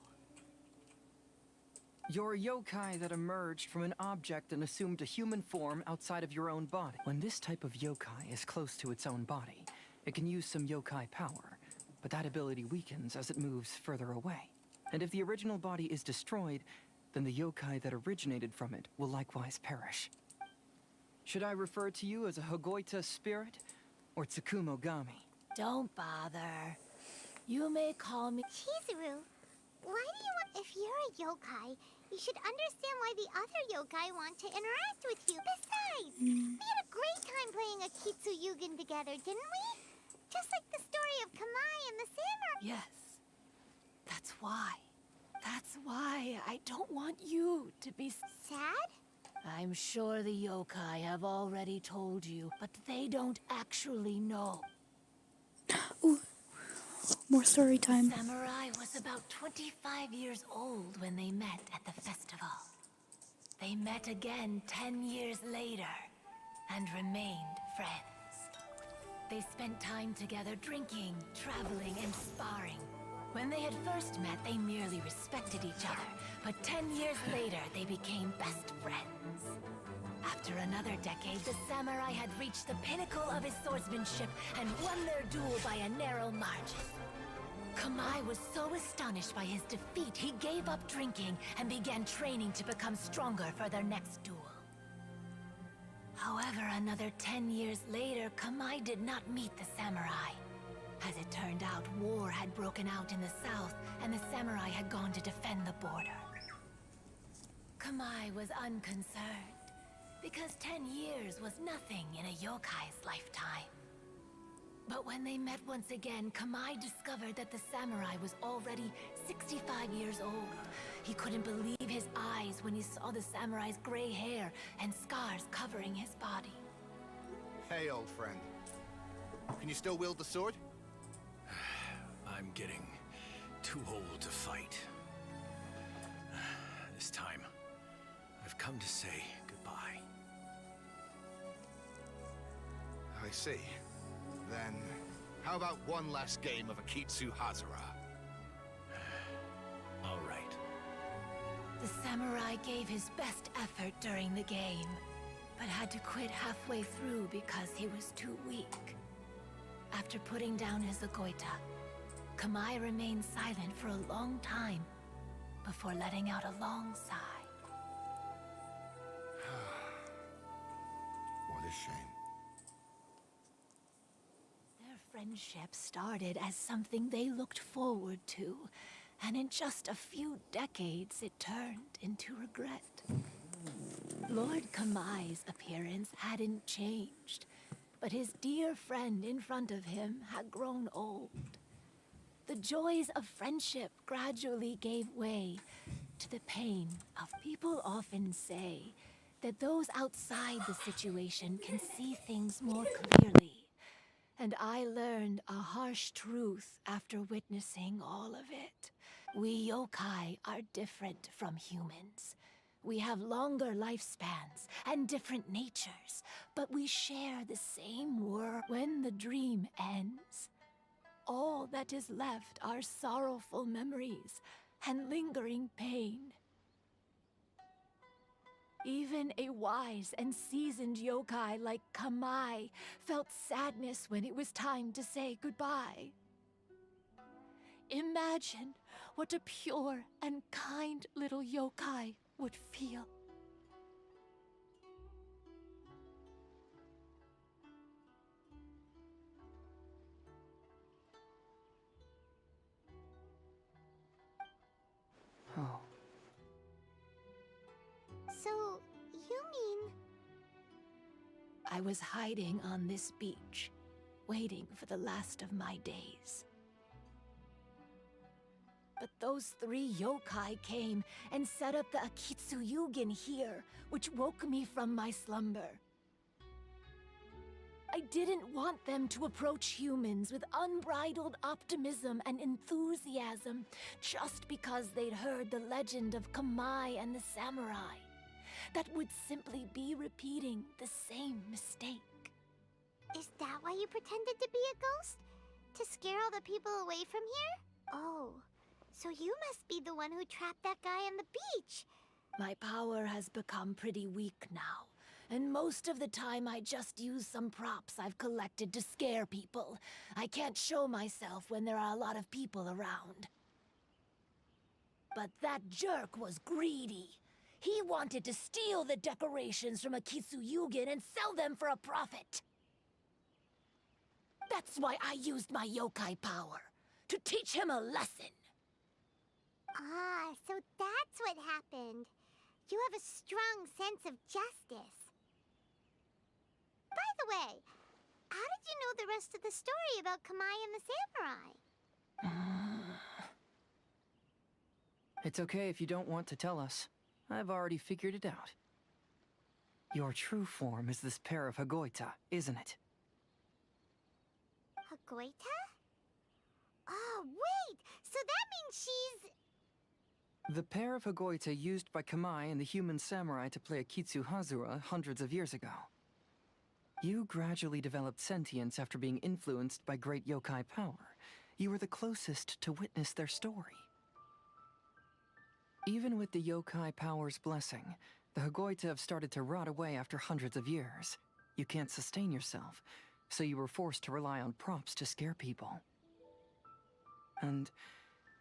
You're a yokai that emerged from an object and assumed a human form outside of your own body. When this type of yokai is close to its own body, it can use some yokai power, but that ability weakens as it moves further away. And if the original body is destroyed, then the yokai that originated from it will likewise perish. Should I refer to you as a Hagoita spirit or Tsukumogami? Don't bother. You may call me... Chizuru, why do you want... If you're a yokai, you should understand why the other yokai want to interact with you. Besides, we had a great time playing a Kitsuyugen together, didn't we? Just like the story of Kamai and the samurai. Yes. That's why. That's why I don't want you to be... Sad? I'm sure the yokai have already told you, but they don't actually know. Ooh. More story time. The samurai was about 25 years old when they met at the festival. They met again 10 years later and remained friends. They spent time together drinking, traveling, and sparring. When they had first met, they merely respected each other, but 10 years later, they became best friends. After another decade, the samurai had reached the pinnacle of his swordsmanship and won their duel by a narrow margin. Kamai was so astonished by his defeat, he gave up drinking and began training to become stronger for their next duel. However, another 10 years later, Kamai did not meet the samurai. As it turned out, war had broken out in the south, and the samurai had gone to defend the border. Kamai was unconcerned, because 10 years was nothing in a yokai's lifetime. But when they met once again, Kamai discovered that the samurai was already 65 years old. He couldn't believe his eyes when he saw the samurai's gray hair and scars covering his body. Hey, old friend. Can you still wield the sword? I'm getting too old to fight. This time, I've come to say goodbye. I see. Then, how about one last game of Akitsu Hazara? All right. The samurai gave his best effort during the game, but had to quit halfway through because he was too weak. After putting down his Agoita, Kamai remained silent for a long time before letting out a long sigh. What a shame. Their friendship started as something they looked forward to, and in just a few decades it turned into regret. Lord Kamai's appearance hadn't changed, but his dear friend in front of him had grown old. The joys of friendship gradually gave way to the pain of people often say that those outside the situation can see things more clearly. And I learned a harsh truth after witnessing all of it. We yokai are different from humans. We have longer lifespans and different natures, but we share the same world. When the dream ends, all that is left are sorrowful memories and lingering pain. Even a wise and seasoned yokai like Kamai felt sadness when it was time to say goodbye. Imagine what a pure and kind little yokai would feel. Oh. So, you mean... I was hiding on this beach, waiting for the last of my days. But those 3 yokai came and set up the Akitsu Yugen here, which woke me from my slumber. I didn't want them to approach humans with unbridled optimism and enthusiasm just because they'd heard the legend of Kamai and the samurai. That would simply be repeating the same mistake. Is that why you pretended to be a ghost? To scare all the people away from here? Oh, so you must be the one who trapped that guy on the beach. My power has become pretty weak now, and most of the time I just use some props I've collected to scare people. I can't show myself when there are a lot of people around. But that jerk was greedy. He wanted to steal the decorations from Akitsu Yugen and sell them for a profit. That's why I used my yokai power, to teach him a lesson. Ah, so that's what happened. You have a strong sense of justice. By the way, how did you know the rest of the story about Kamai and the samurai? It's okay if you don't want to tell us. I've already figured it out. Your true form is this pair of Hagoita, isn't it? Hagoita? Oh, wait! So that means she's... The pair of Hagoita used by Kamai and the human samurai to play Akitsu Hazura hundreds of years ago. You gradually developed sentience after being influenced by great yokai power. You were the closest to witness their story. Even with the yokai power's blessing, the Hagoita have started to rot away after hundreds of years. You can't sustain yourself, so you were forced to rely on props to scare people. And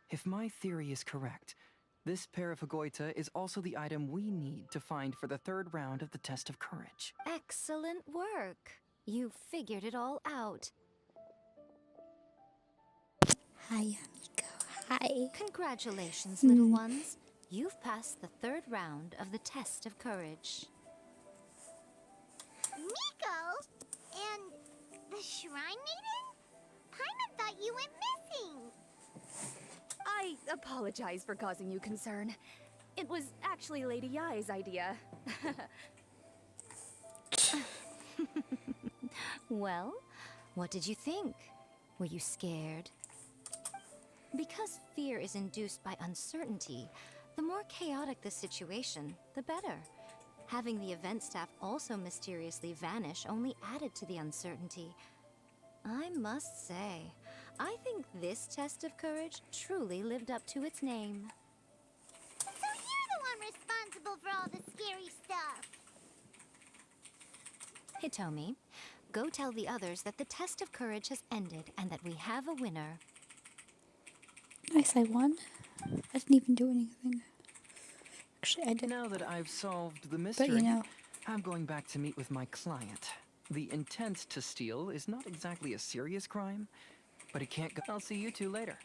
if my theory is correct, this pair of Hagoita is also the item we need to find for the 3rd round of the test of courage. Excellent work. You figured it all out. Hi, amigo. Hi. Congratulations, little ones. You've passed the 3rd round of the test of courage. Nico? And the Shrine Maiden? Paimon thought you went missing. I apologize for causing you concern. It was actually Lady Yai's idea. Well, what did you think? Were you scared? Because fear is induced by uncertainty, the more chaotic the situation, the better. Having the event staff also mysteriously vanish only added to the uncertainty. I must say, I think this test of courage truly lived up to its name. So you're the one responsible for all the scary stuff. Hitomi, go tell the others that the test of courage has ended and that we have a winner. Nice, I won. I didn't even do anything. Actually, I did. Now that I've solved the mystery, But you know. I'm going back to meet with my client. The intent to steal is not exactly a serious crime, but it can't go. I'll see you two later.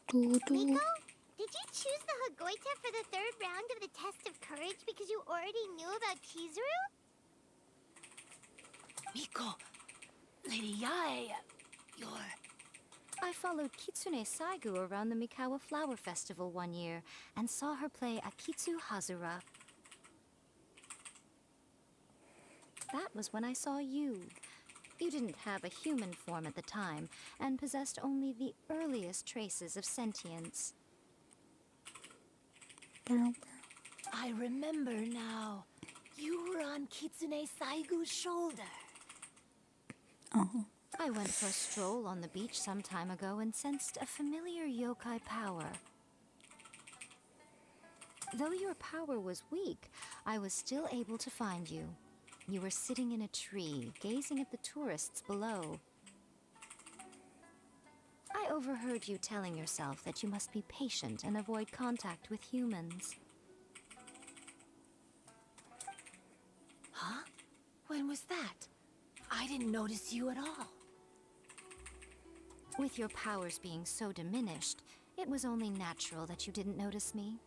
Doo doo. Miko, did you choose the Hagoita for the third round of the test of courage because you already knew about Chizuru? Miko, Lady Yae, you're... I followed Kitsune Saigu around the Mikawa Flower Festival one year and saw her play Akitsu Hazura. That was when I saw you. You didn't have a human form at the time and possessed only the earliest traces of sentience. I remember now. You were on Kitsune Saigu's shoulder. Oh. I went for a stroll on the beach some time ago and sensed a familiar yokai power. Though your power was weak, I was still able to find you. You were sitting in a tree, gazing at the tourists below. I overheard you telling yourself that you must be patient and avoid contact with humans. Huh? When was that? I didn't notice you at all. With your powers being so diminished, it was only natural that you didn't notice me.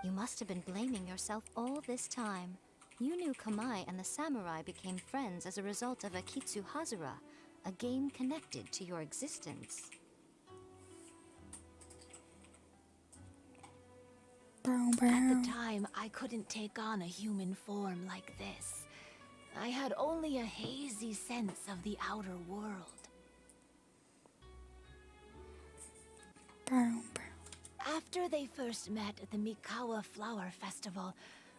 You must have been blaming yourself all this time. You knew Kamai and the samurai became friends as a result of Akitsu Hazura, a game connected to your existence. At the time, I couldn't take on a human form like this. I had only a hazy sense of the outer world. After they first met at the Mikawa Flower Festival,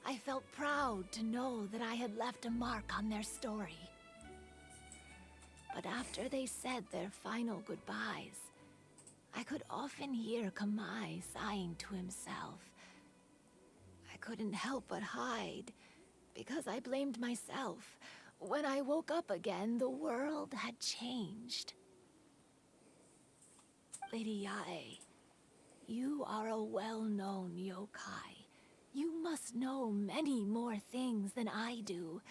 I felt proud to know that I had left a mark on their story. But after they said their final goodbyes, I could often hear Kamai sighing to himself. I couldn't help but hide, because I blamed myself. When I woke up again, the world had changed. Lady Yae, you are a well-known yokai. You must know many more things than I do.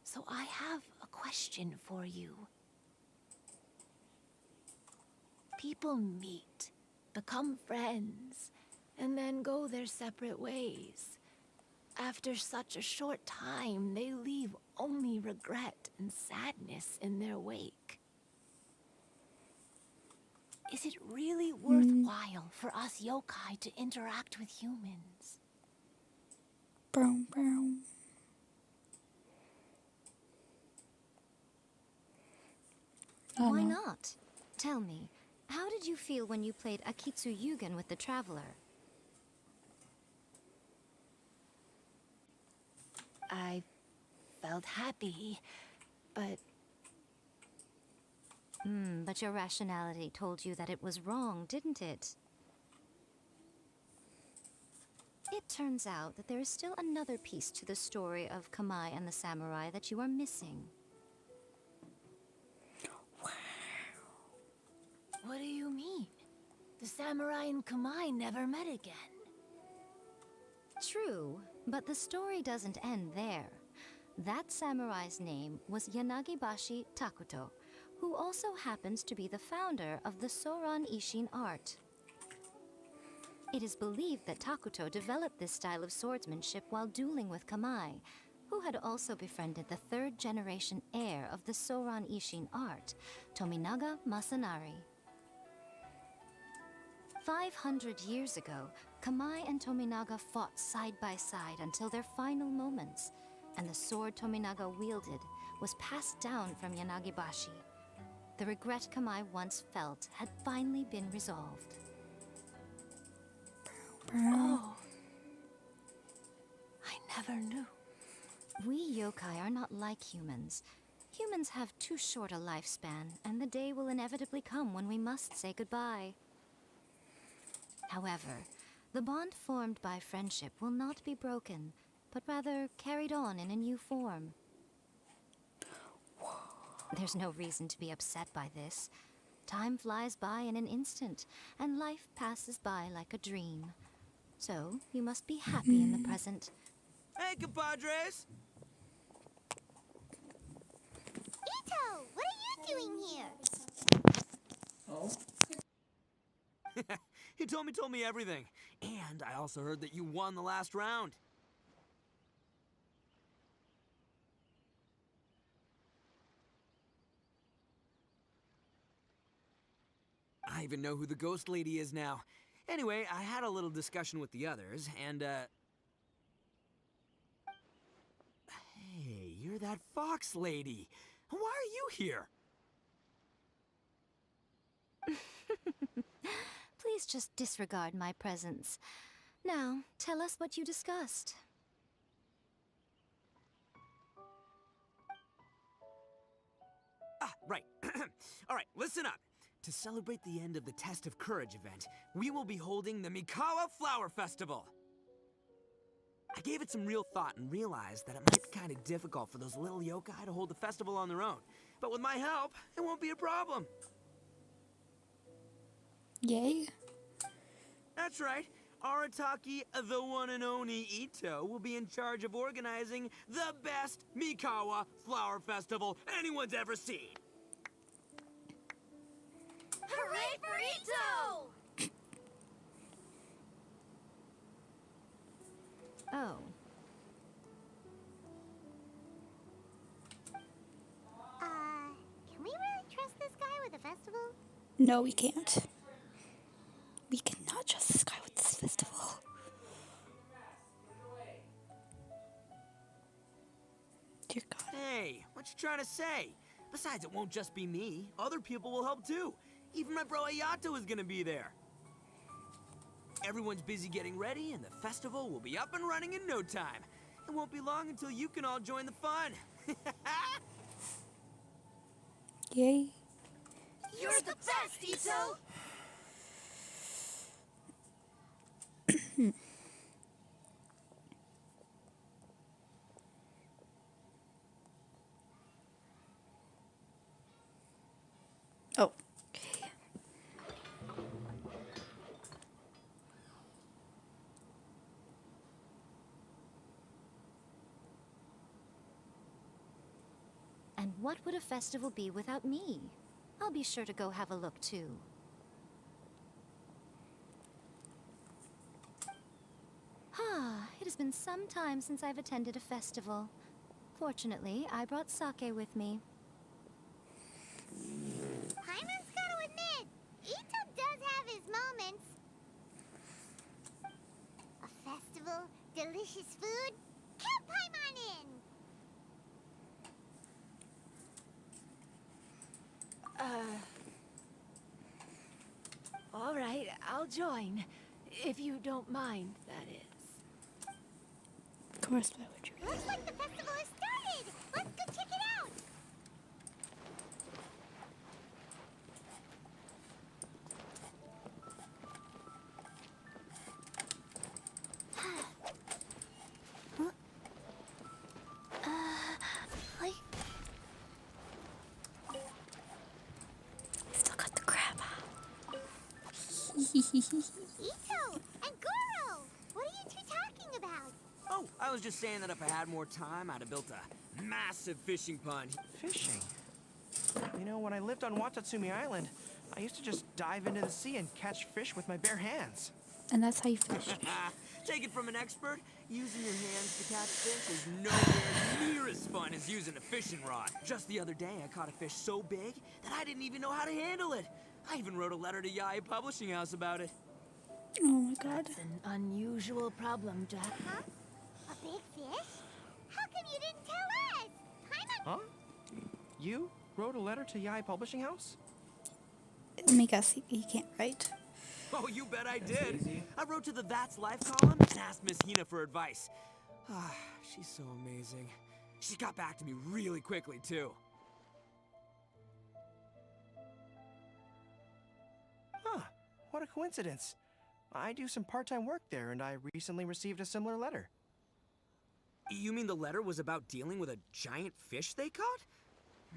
So I have a question for you. People meet, become friends, and then go their separate ways. After such a short time, they leave only regret and sadness in their wake. Is it really worthwhile for us yokai to interact with humans? Why not? Tell me, how did you feel when you played Akitsu Yugen with the Traveler? I felt happy, but... But your rationality told you that it was wrong, didn't it? It turns out that there is still another piece to the story of Kamai and the samurai that you are missing. What do you mean? The samurai and Kamai never met again. True, but the story doesn't end there. That samurai's name was Yanagibashi Takuto, who also happens to be the founder of the Soran Ishin art. It is believed that Takuto developed this style of swordsmanship while dueling with Kamai, who had also befriended the third-generation heir of the Soran Ishin art, Tominaga Masanari. 500 years ago, Kamai and Tominaga fought side by side until their final moments, and the sword Tominaga wielded was passed down from Yanagibashi. The regret Kamai once felt had finally been resolved. Oh. I never knew. We yokai are not like humans. Humans have too short a lifespan, and the day will inevitably come when we must say goodbye. However, the bond formed by friendship will not be broken, but rather carried on in a new form. There's no reason to be upset by this. Time flies by in an instant, and life passes by like a dream. So, you must be happy in the present. Hey, compadres! Ito, what are you doing here? Hitomi told me everything. And I also heard that you won the last round. I even know who the ghost lady is now. Anyway, I had a little discussion with the others, and, Hey, you're that fox lady. Why are you here? Please just disregard my presence. Now, tell us what you discussed. Ah, right. All right, listen up. To celebrate the end of the Test of Courage event, we will be holding the Mikawa Flower Festival. I gave it some real thought and realized that it might be kind of difficult for those little yokai to hold the festival on their own. But with my help, it won't be a problem. Yay. That's right. Arataki, the one and only Ito, will be in charge of organizing the best Mikawa Flower Festival anyone's ever seen. Hooray for Ito! Oh. Can we really trust this guy with the festival? No, we can't. We cannot trust this guy with this festival. Dear God. Hey, what you trying to say? Besides, it won't just be me. Other people will help too. Even my bro Ayato is gonna be there. Everyone's busy getting ready, and the festival will be up and running in no time. It won't be long until you can all join the fun. Yay. You're the best, Ito! Oh. And what would a festival be without me? I'll be sure to go have a look too. It has been some time since I've attended a festival. Fortunately, I brought sake with me. Paimon's gotta admit, Ito does have his moments. A festival, delicious food, count Paimon in! All right, I'll join. If you don't mind, that is. Of course, why would you? Looks like the festival has started! Let's go check it out! Still got the crab. Ito and Goro! What are you two talking about? Oh, I was just saying that if I had more time, I'd have built a massive fishing pond. Fishing? You know, when I lived on Watatsumi Island, I used to just dive into the sea and catch fish with my bare hands. And that's how you fish. Take it from an expert, using your hands to catch fish is nowhere near as fun as using a fishing rod. Just the other day, I caught a fish so big that I didn't even know how to handle it. I even wrote a letter to Yae Publishing House about it. Oh my god. That's an unusual problem to have. Huh? A big fish? How come you didn't tell us? Paimon. Huh? You wrote a letter to Yai Publishing House? Let me guess, he can't write. Oh, you bet I did. I wrote to the That's Life column and asked Miss Hina for advice. Ah, she's so amazing. She got back to me really quickly, too. Huh. What a coincidence. I do some part-time work there, and I recently received a similar letter. You mean the letter was about dealing with a giant fish they caught?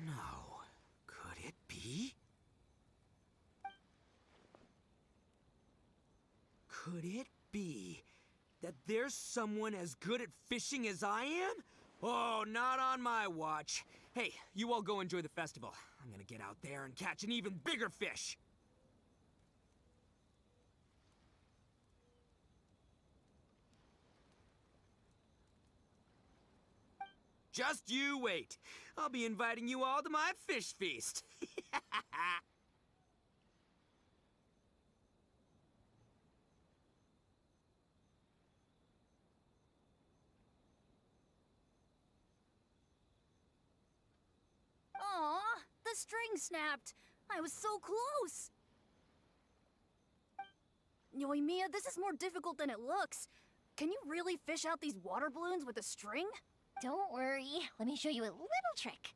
No. Could it be? Could it be that there's someone as good at fishing as I am? Oh, not on my watch. Hey, you all go enjoy the festival. I'm gonna get out there and catch an even bigger fish. Just you wait. I'll be inviting you all to my fish feast. Aw, the string snapped. I was so close. Yoimiya, this is more difficult than it looks. Can you really fish out these water balloons with a string? Don't worry. Let me show you a little trick.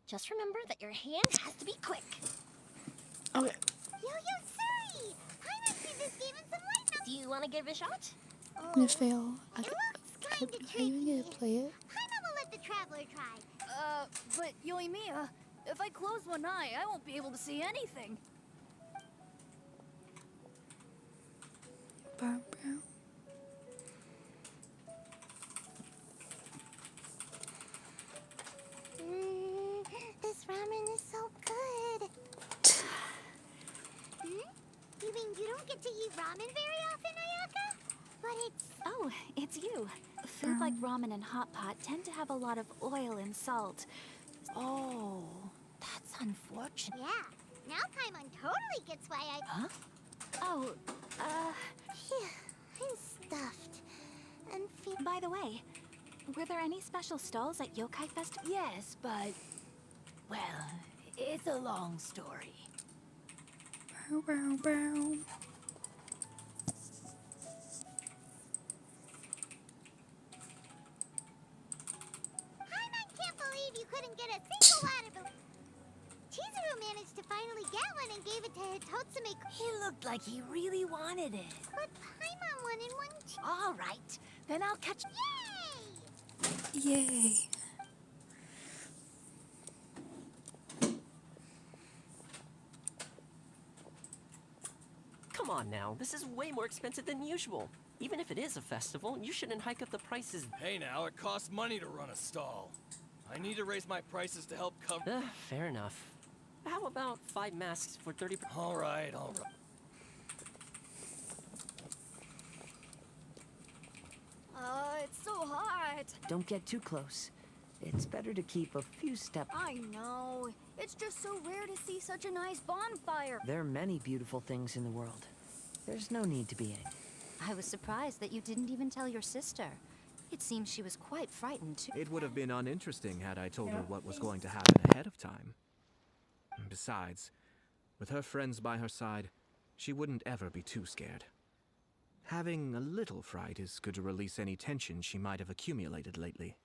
Just remember that your hand has to be quick. Okay. Yo, sorry! Paimon played this game in some light now. Do you want to give it a shot? I'm gonna fail. I It looks can kinda I even tricky. get to play it? Paimon will let the traveler try. But Yoimiya, if I close one eye, I won't be able to see anything. Bow, bow. This ramen is so good. You mean you don't get to eat ramen very often, Ayaka? But it's... Oh, it's you. Food like ramen and hot pot tend to have a lot of oil and salt. Oh, that's unfortunate. Yeah. Now Paimon totally gets why I... Huh? Oh, Phew, I'm stuffed. And feel... by the way, were there any special stalls at Yokai Festival? Yes, but... Well, it's a long story. Bow, bow, bow. Paimon can't believe you couldn't get a single water balloon. Chizuru managed to finally get one and gave it to Hitotsume. He looked like he really wanted it. But Paimon wanted one too. All right, then I'll catch... Yay! Yay. Come on now, this is way more expensive than usual. Even if it is a festival, you shouldn't hike up the prices. Hey now, it costs money to run a stall. I need to raise my prices to help cover... Fair enough. How about 5 masks for 30%? All right, all right. It's so hot. Don't get too close. It's better to keep a few steps. I know. It's just so rare to see such a nice bonfire. There are many beautiful things in the world. There's no need to be angry. I was surprised that you didn't even tell your sister. It seems she was quite frightened too. It would have been uninteresting had I told her what was going to happen ahead of time. Besides, with her friends by her side, she wouldn't ever be too scared. Having a little fright is good to release any tension she might have accumulated lately.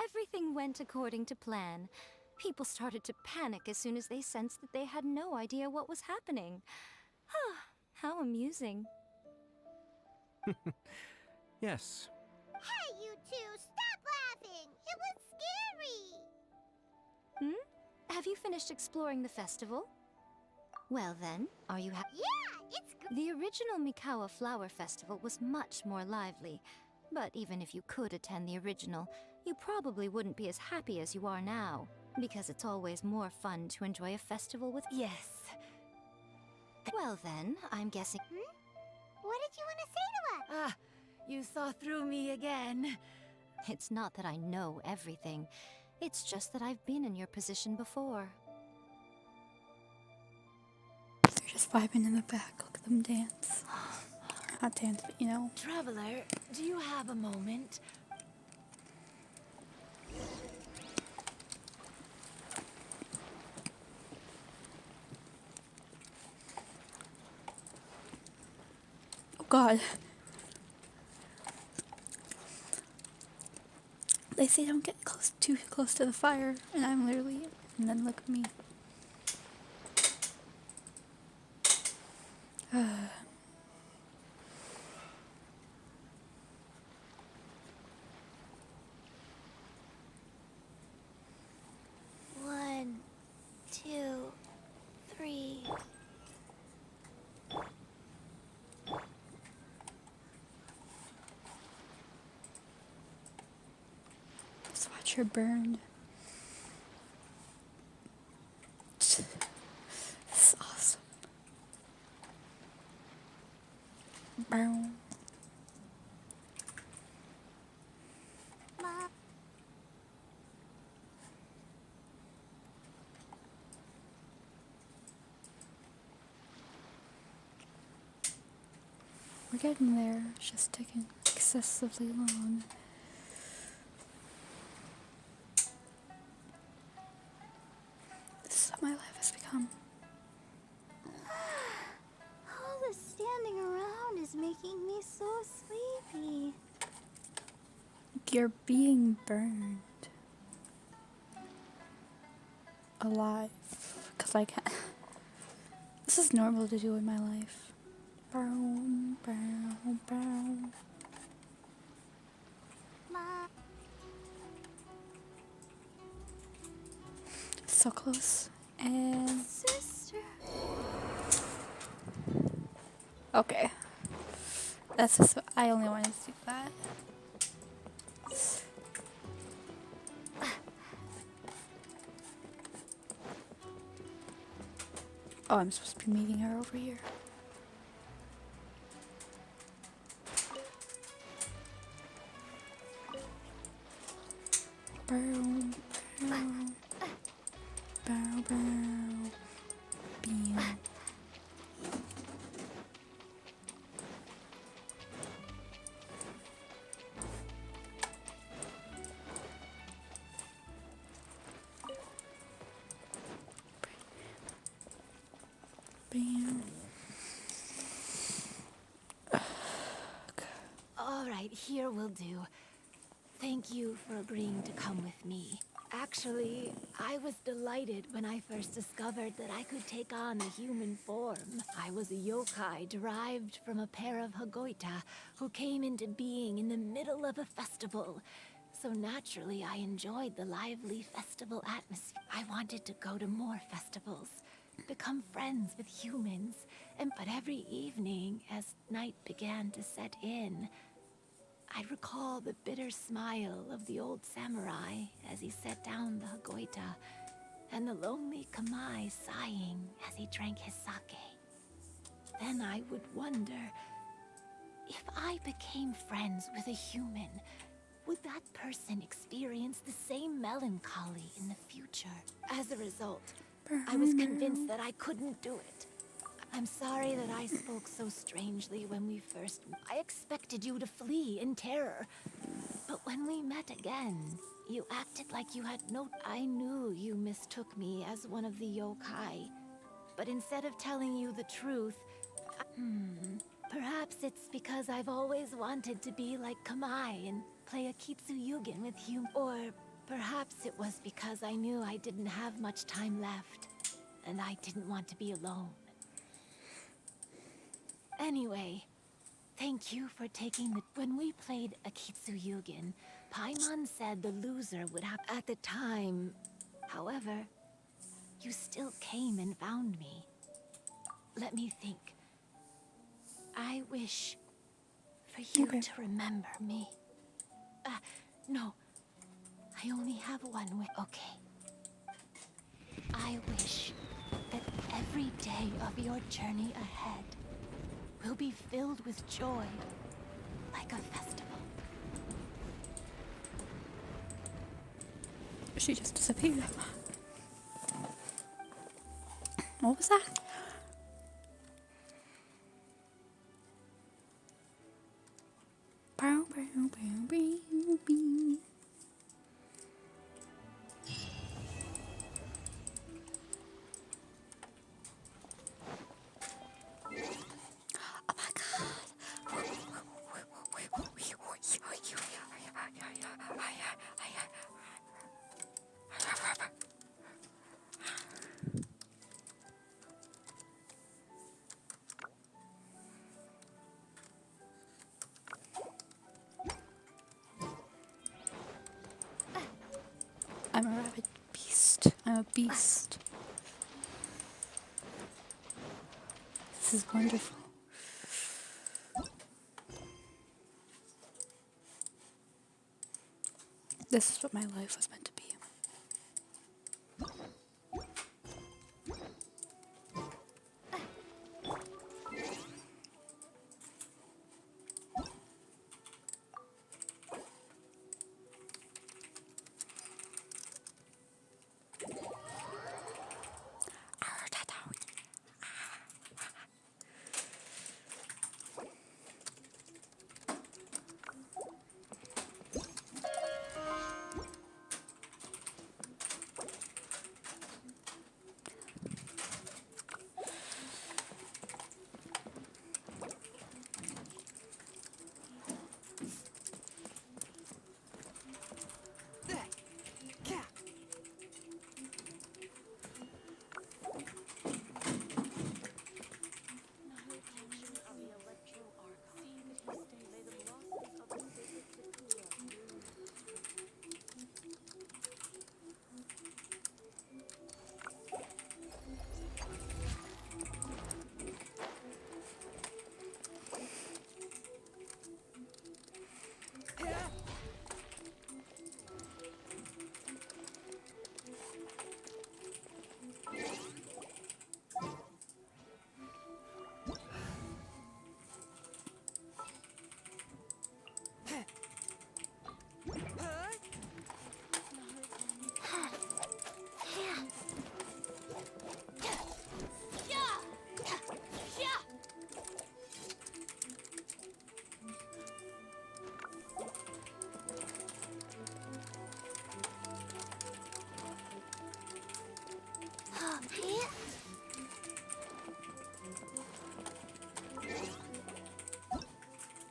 Everything went according to plan. People started to panic as soon as they sensed that they had no idea what was happening. How amusing. Yes. Hey, you two, stop laughing! It was scary! Have you finished exploring the festival? Well then, are you happy? Yeah, it's good. The original Mikawa Flower Festival was much more lively. But even if you could attend the original, you probably wouldn't be as happy as you are now. Because it's always more fun to enjoy a festival with... Yes. Well then, I'm guessing... What did you want to say to us? Ah, you saw through me again. It's not that I know everything. It's just that I've been in your position before. They're just vibing in the back. Look at them dance. Not dance, but you know. Traveler, do you have a moment? Oh god. They say don't get too close to the fire, and I'm literally, and then look at me. One, two, three. Just watch her burn. This is awesome. Burn. Mom. We're getting there. It's just taking excessively long. This is what my life has become. All the standing around is making me so sleepy. You're being burned. Alive. Because I can't. This is normal to do in my life. Brown, brown, brown. Mom. So close. And. Sister. Okay. That's just. I only wanted to do that. Oh, I'm supposed to be meeting her over here. Bow, bow, bow, bow, beam. Bam. All right, here will do. Thank you for agreeing to come with me. Actually, I was delighted when I first discovered that I could take on a human form. I was a yokai derived from a pair of Hagoita who came into being in the middle of a festival. So naturally, I enjoyed the lively festival atmosphere. I wanted to go to more festivals, become friends with humans, but every evening, as night began to set in, I'd recall the bitter smile of the old samurai as he set down the Hagoita, and the lonely Kamai sighing as he drank his sake. Then I would wonder, if I became friends with a human, would that person experience the same melancholy in the future? As a result, I was convinced that I couldn't do it. I'm sorry that I spoke so strangely when we first... I expected you to flee in terror. But when we met again, you acted like you had no... I knew you mistook me as one of the yokai. But instead of telling you the truth... Perhaps it's because I've always wanted to be like Kamai and play a Kitsuyugen with you. Or perhaps it was because I knew I didn't have much time left, and I didn't want to be alone. Anyway, thank you for taking the... When we played a Kitsuyugen, Paimon said the loser would have... At the time, however, you still came and found me. Let me think. I wish for you to remember me. No. I only have one wish. Okay. I wish that every day of your journey ahead will be filled with joy, like a festival. She just disappeared. What was that? Bow, bow, bow, bow, bow. Oh my god. I'm a rabbit beast. I'm a beast. This is wonderful. This is what my life was meant to be.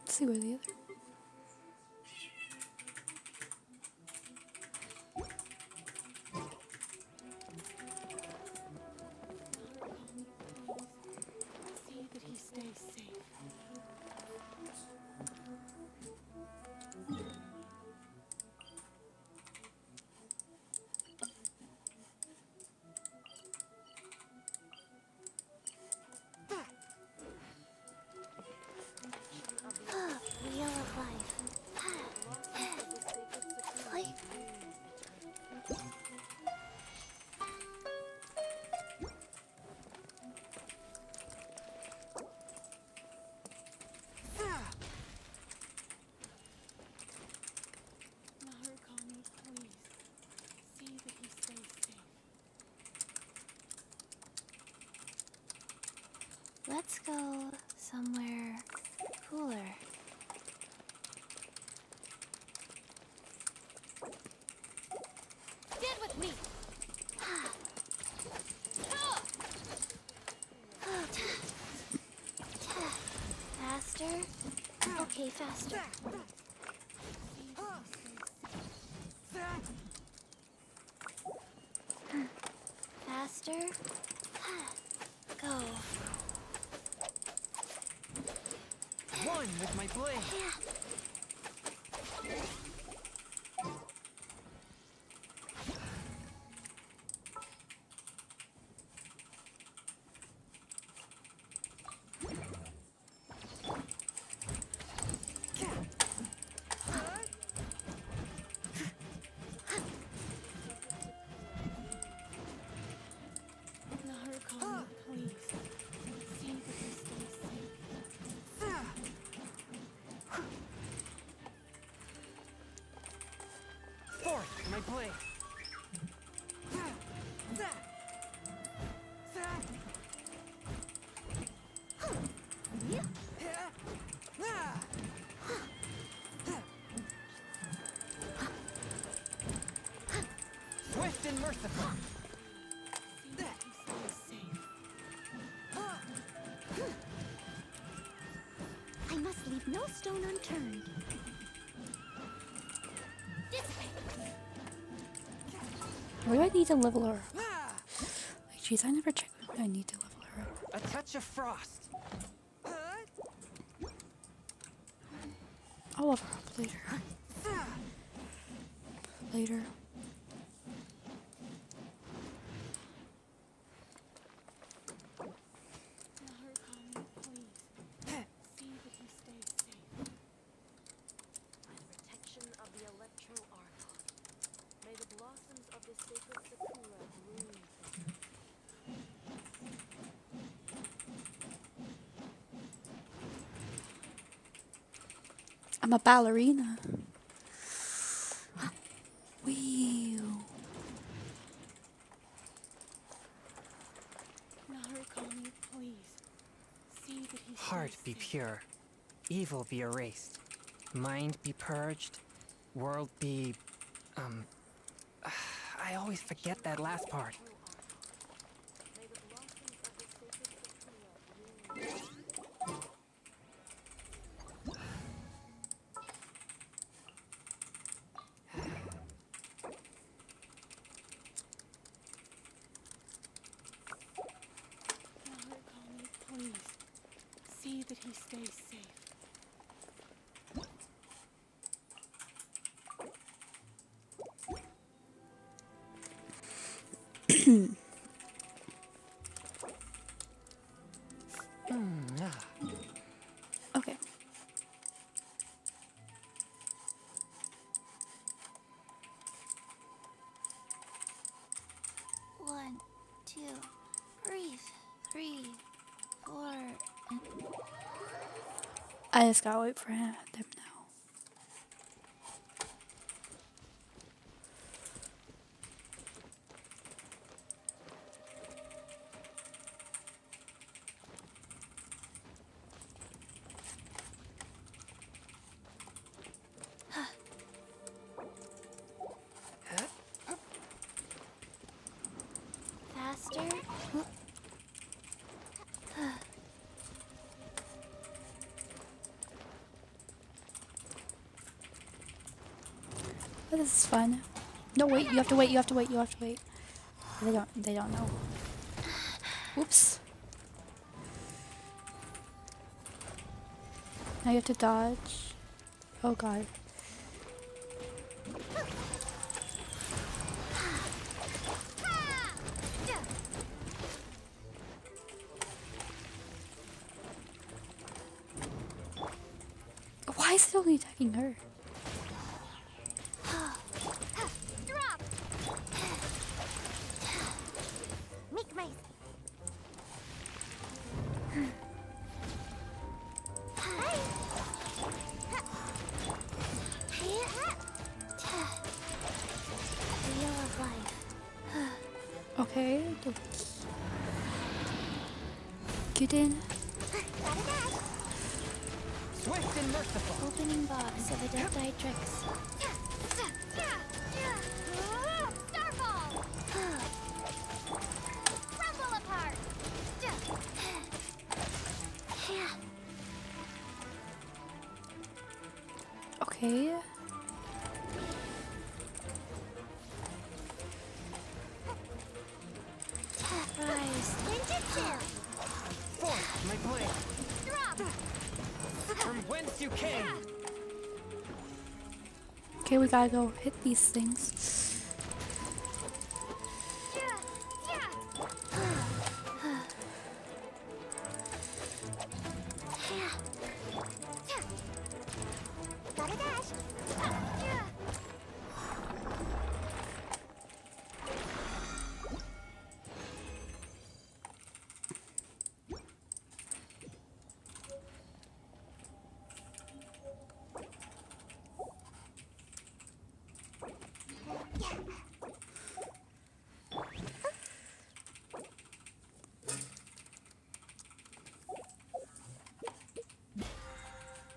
Let's see where the other. See that he stays safe. Wheel of life. Wait. Narukami, please. See that he stays safe. Let's go somewhere cooler. Stand with me! Faster? Okay, faster. Faster? Go. One with my blade. my blade. Swift and merciful. I must leave no stone unturned. Where do I need to level her up? Like, jeez, I never checked where I need to level her up. A touch of frost. I'll level her up later. Later. I'm a ballerina. Wee. Narukami, please. See that he Heart be pure, evil be erased, mind be purged, world be... I always forget that last part. Narukami, please. See that he stays safe. Okay. One, two, breathe. 3, 4, and... I just gotta wait for them now. Faster. But this is fun. No, wait, you have to wait, you have to wait, you have to wait. They don't know. Oops. Now you have to dodge. Oh god. Why is it only attacking her? Drop. Make my. Wheel of life. Okay. Get in. Swift and merciful. Opening box of Adepti tricks. Starfall! Rumble apart! Okay. Rise. Ninjutsu! Force my blade. Drop! From whence you came. Okay, we gotta go hit these things. Gotta dash. Yeah.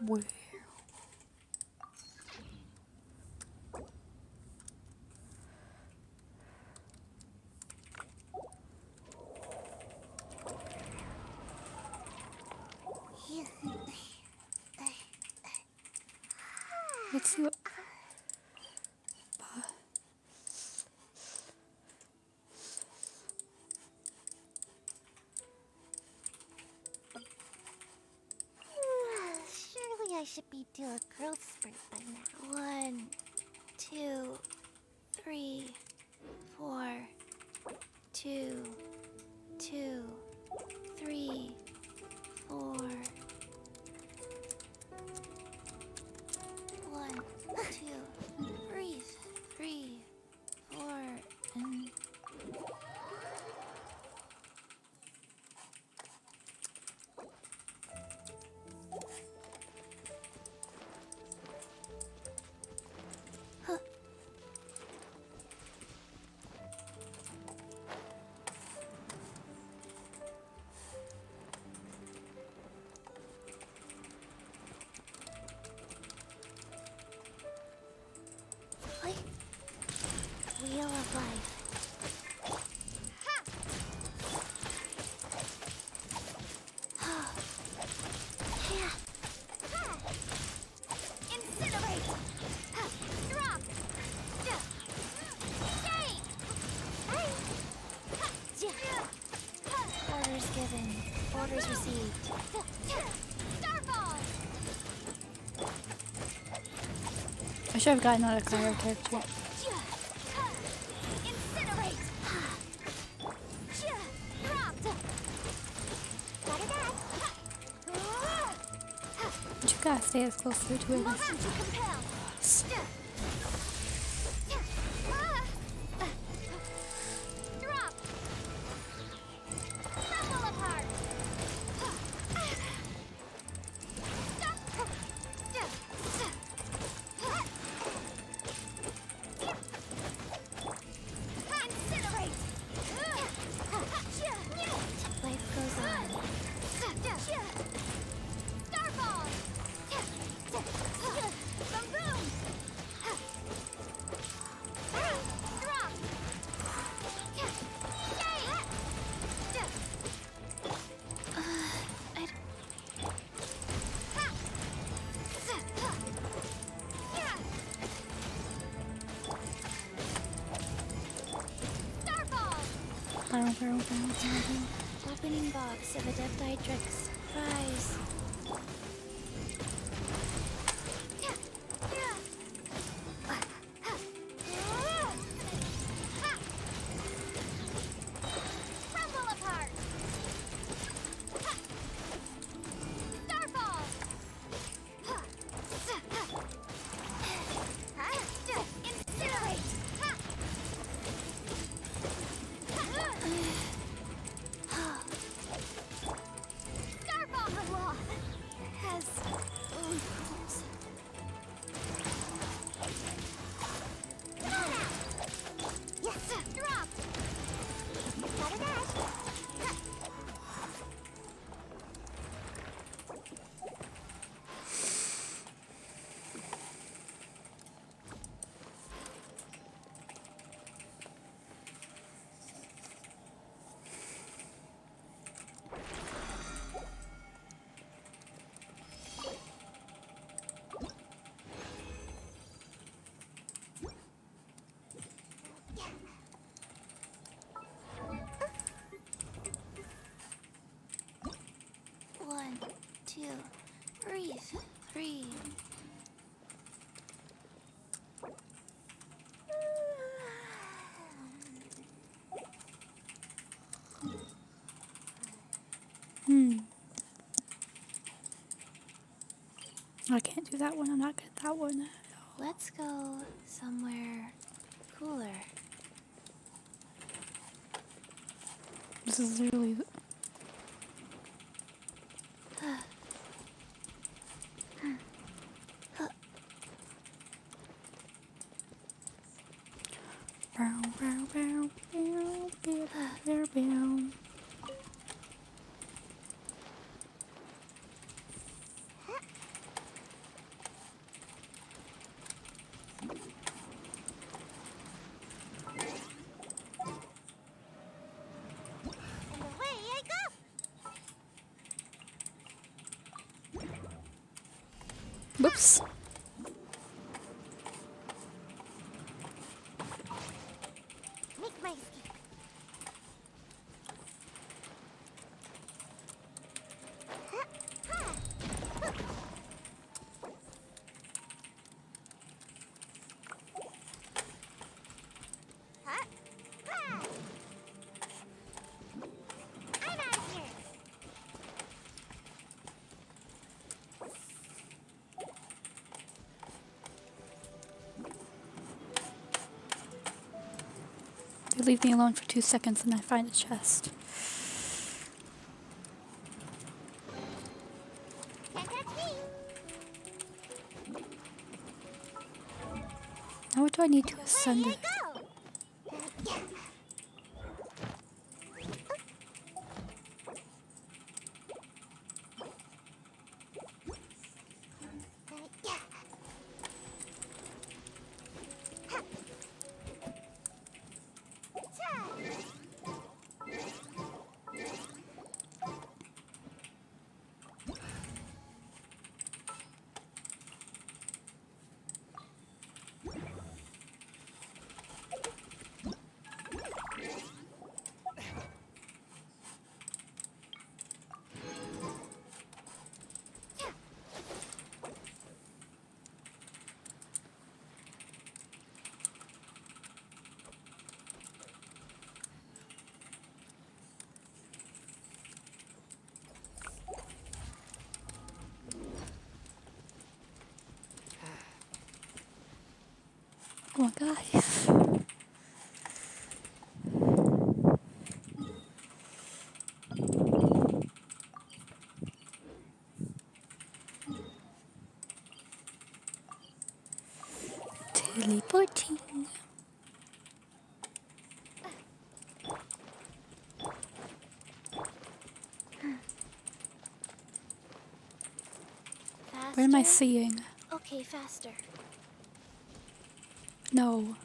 Where? Let's see what. Surely I should be due a growth spurt by now. 1, 2, 3, 4, 2, 2, 3, 4. 1, 2, breathe, 3, 4, and. Wheel of life. Incinerate! Drop! Orders given. Orders received. Starfall! I should have gotten out of Cairo character. Incinerate! Dropped! But you gotta stay as close to it as. Motion to compel! Drop! Crumble apart! Incinerate! Life goes on. Starfall! Boom! Drop! Opening box of Adeptitrix. Prize. Crumble apart! Starfall! Incinerate! Starfall has rules. Yes, dropped. Got a dash. One, two, breathe, 3. I can't do that one. I'm not good at that one. Let's go somewhere cooler. This is really. Whoops. Make my escape. I'm out of here. They leave me alone for 2 seconds and I find a chest. Can't touch me. Now what do I need to Away ascend I it? go. Oh my god. Teleporting. What am I seeing? Okay, faster. No.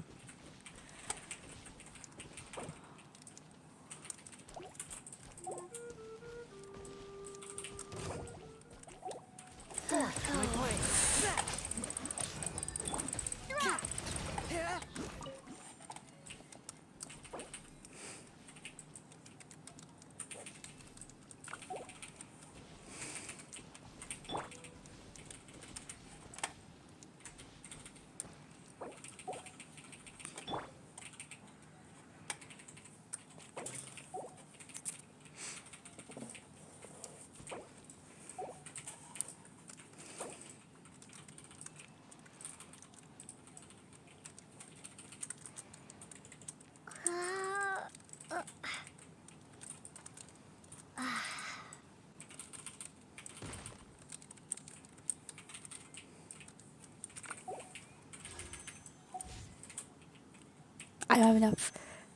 I don't have enough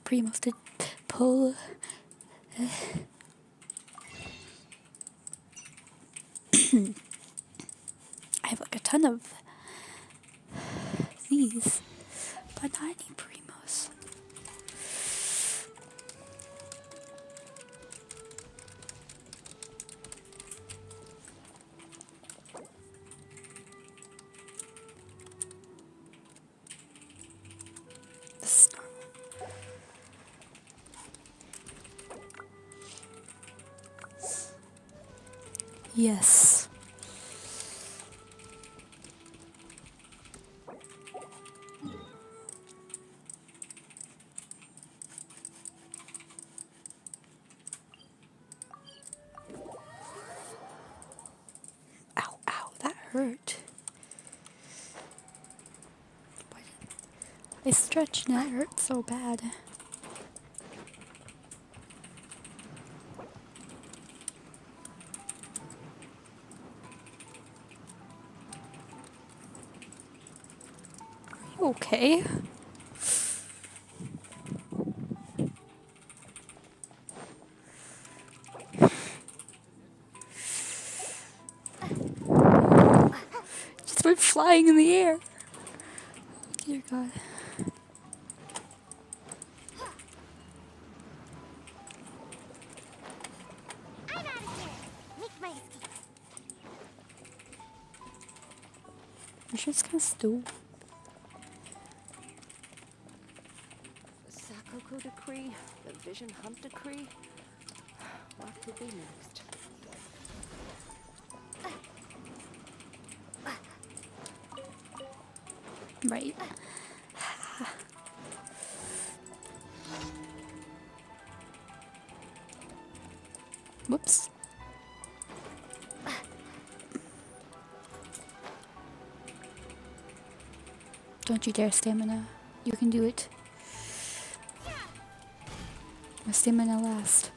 primos to pull. I have like a ton of these, but not any primos. This is normal. Yes. Ow, ow, that hurt. I stretched and that hurt so bad. Are you okay? Just went flying in the air. Dear God. I'm out of here. Make my escape. I'm sure it's kind of stupid. The Sakoku decree, the Vision Hunt decree. What will be next? Right. Whoops. Don't you dare stamina. You can do it. My stamina last.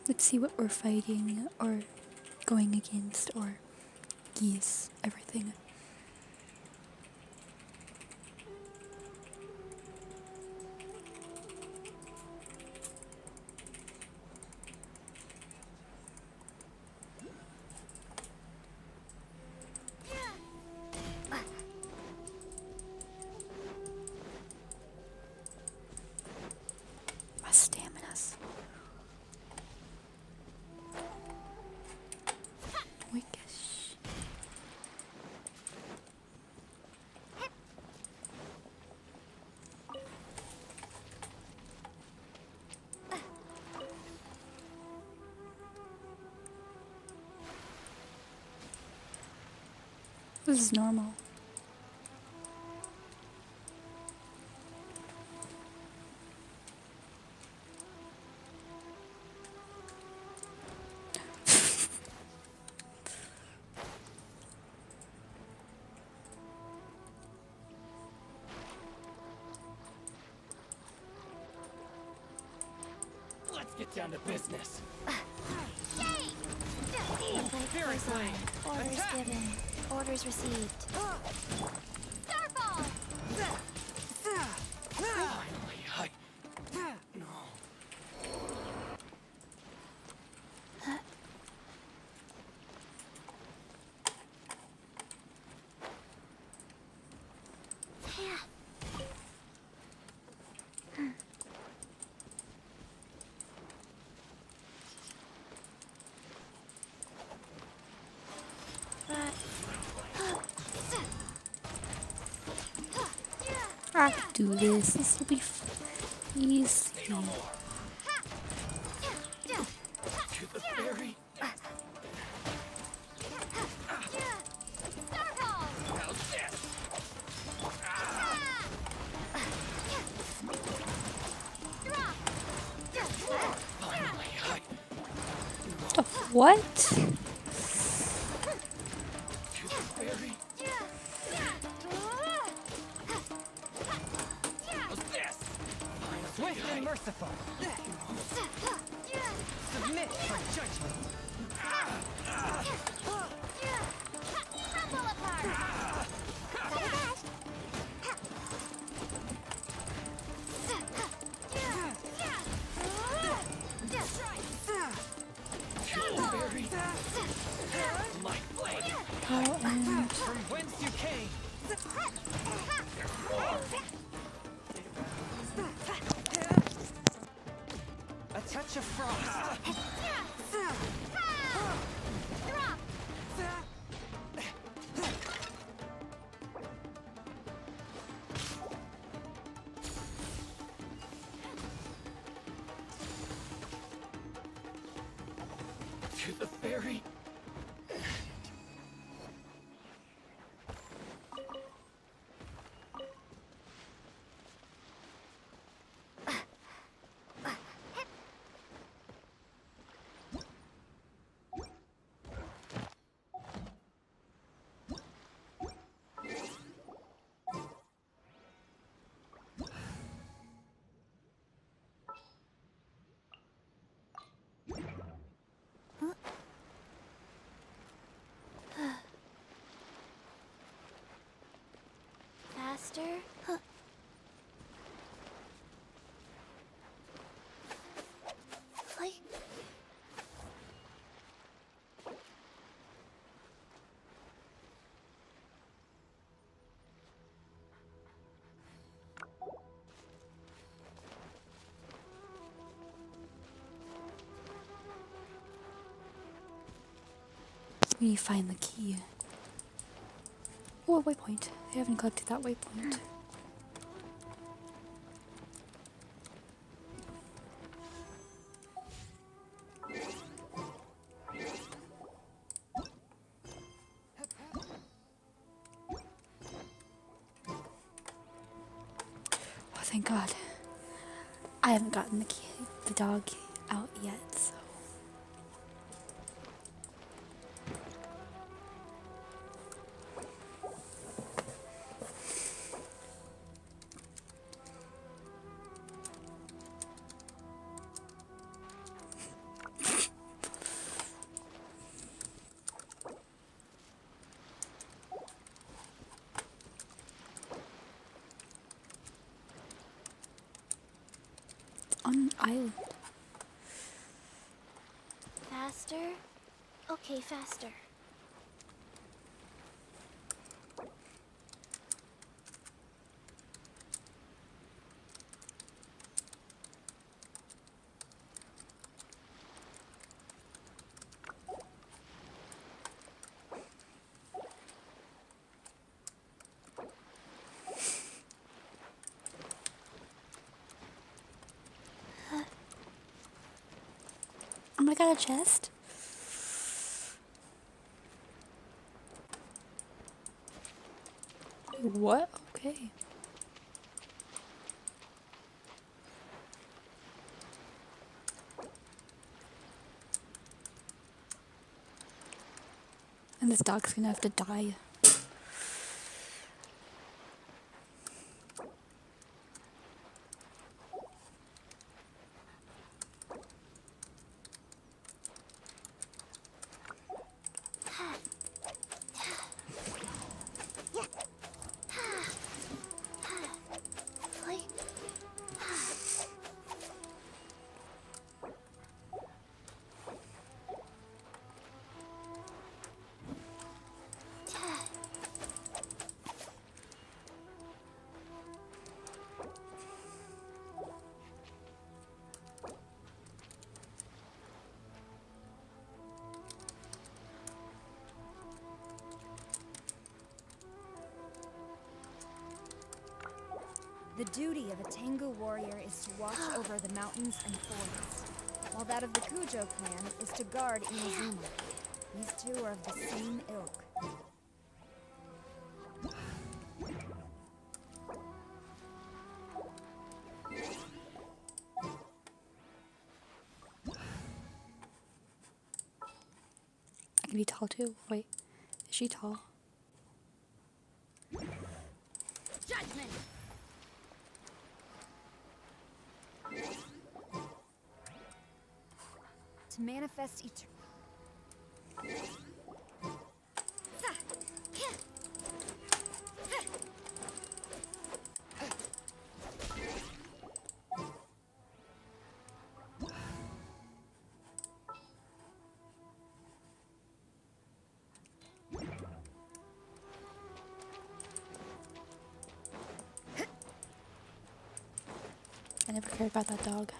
Let's see what we're fighting or going against or yes, everything. My stamina's weakish. This is normal. Let's get down to business. Very fine. Orders given. Orders received. Starfall! Finally, no. I can do this. This will be easy. To the ferry. How's this? Finally, What? to the ferry. How's this? Swift and merciful. Submit for judgment. Crumble apart! Ferry. My blade. From whence you came. A touch of frost. To the ferry. Faster? Like We need to find the key. Oh, a waypoint. I haven't collected that waypoint. Oh, thank God. I haven't gotten the key, the dog out yet, so. On an island. Faster? Okay, faster. Oh my God, a chest? What? Okay. And this dog's gonna have to die. The duty of a Tengu warrior is to watch over the mountains and forests, while that of the Kujo clan is to guard Inazuma. These two are of the same ilk. I can be tall too. Wait, is she tall? Judgment! To manifest I never cared about that dog.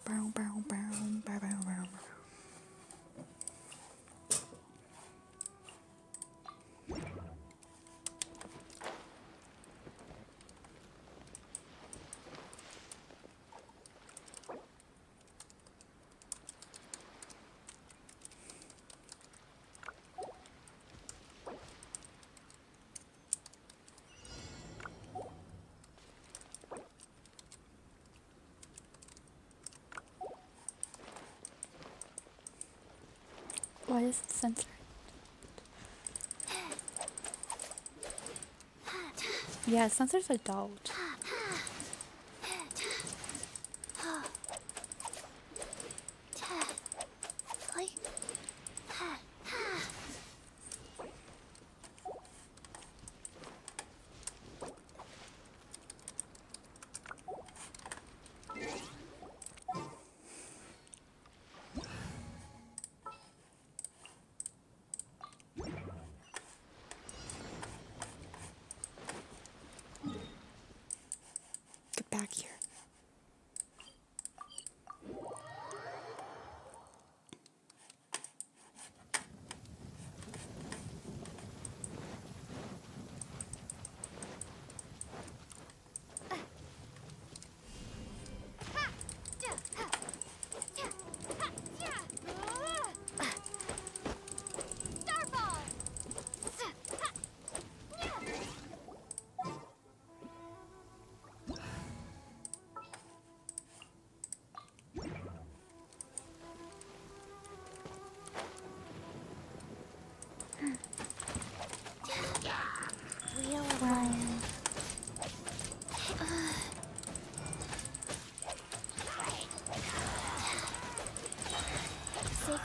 Brown, brown, brown, brown, brown, brown. Why is it censored? Yeah, it censors adult.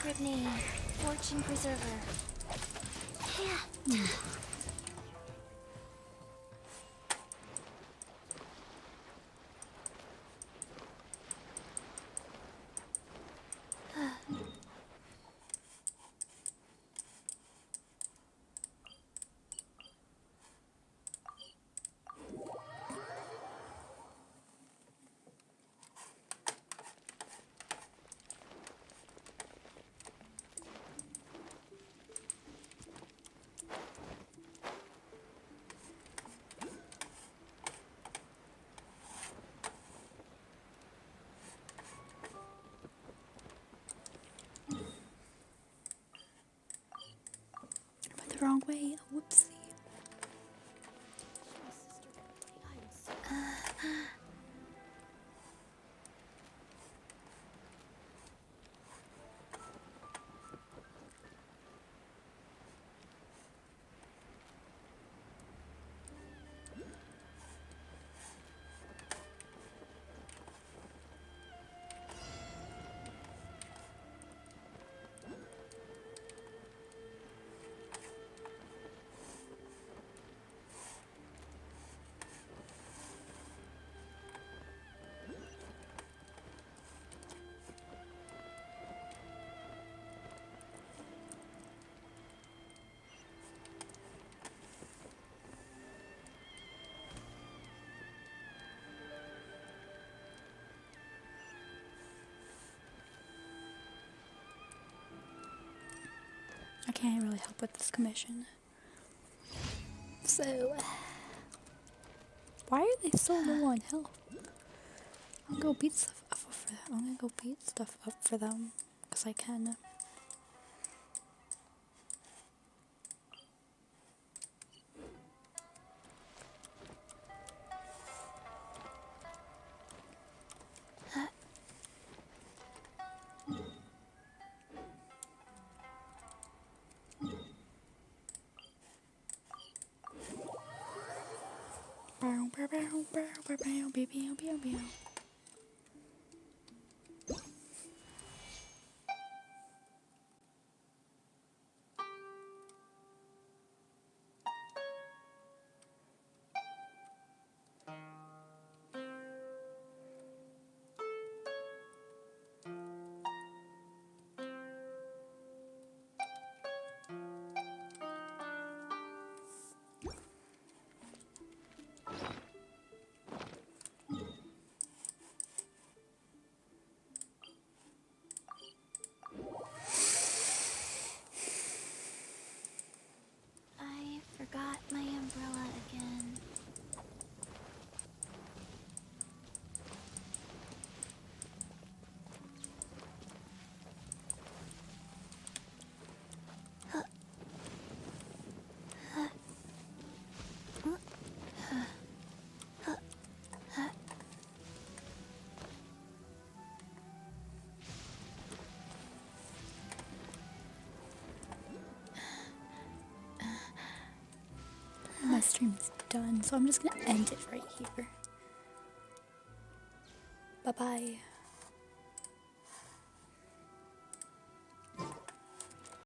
sacred name, Fortune Preserver. Went the wrong way. Whoopsie. I can't really help with this commission. So, why are they so low on health? I'm gonna go beat stuff up for them. I'm gonna go beat stuff up for them because I can. Bow, bow, bow, bow, bow, bow, bow, bow, bow, bow. I forgot my umbrella again. My stream is done, so I'm just gonna end it right here. Bye bye.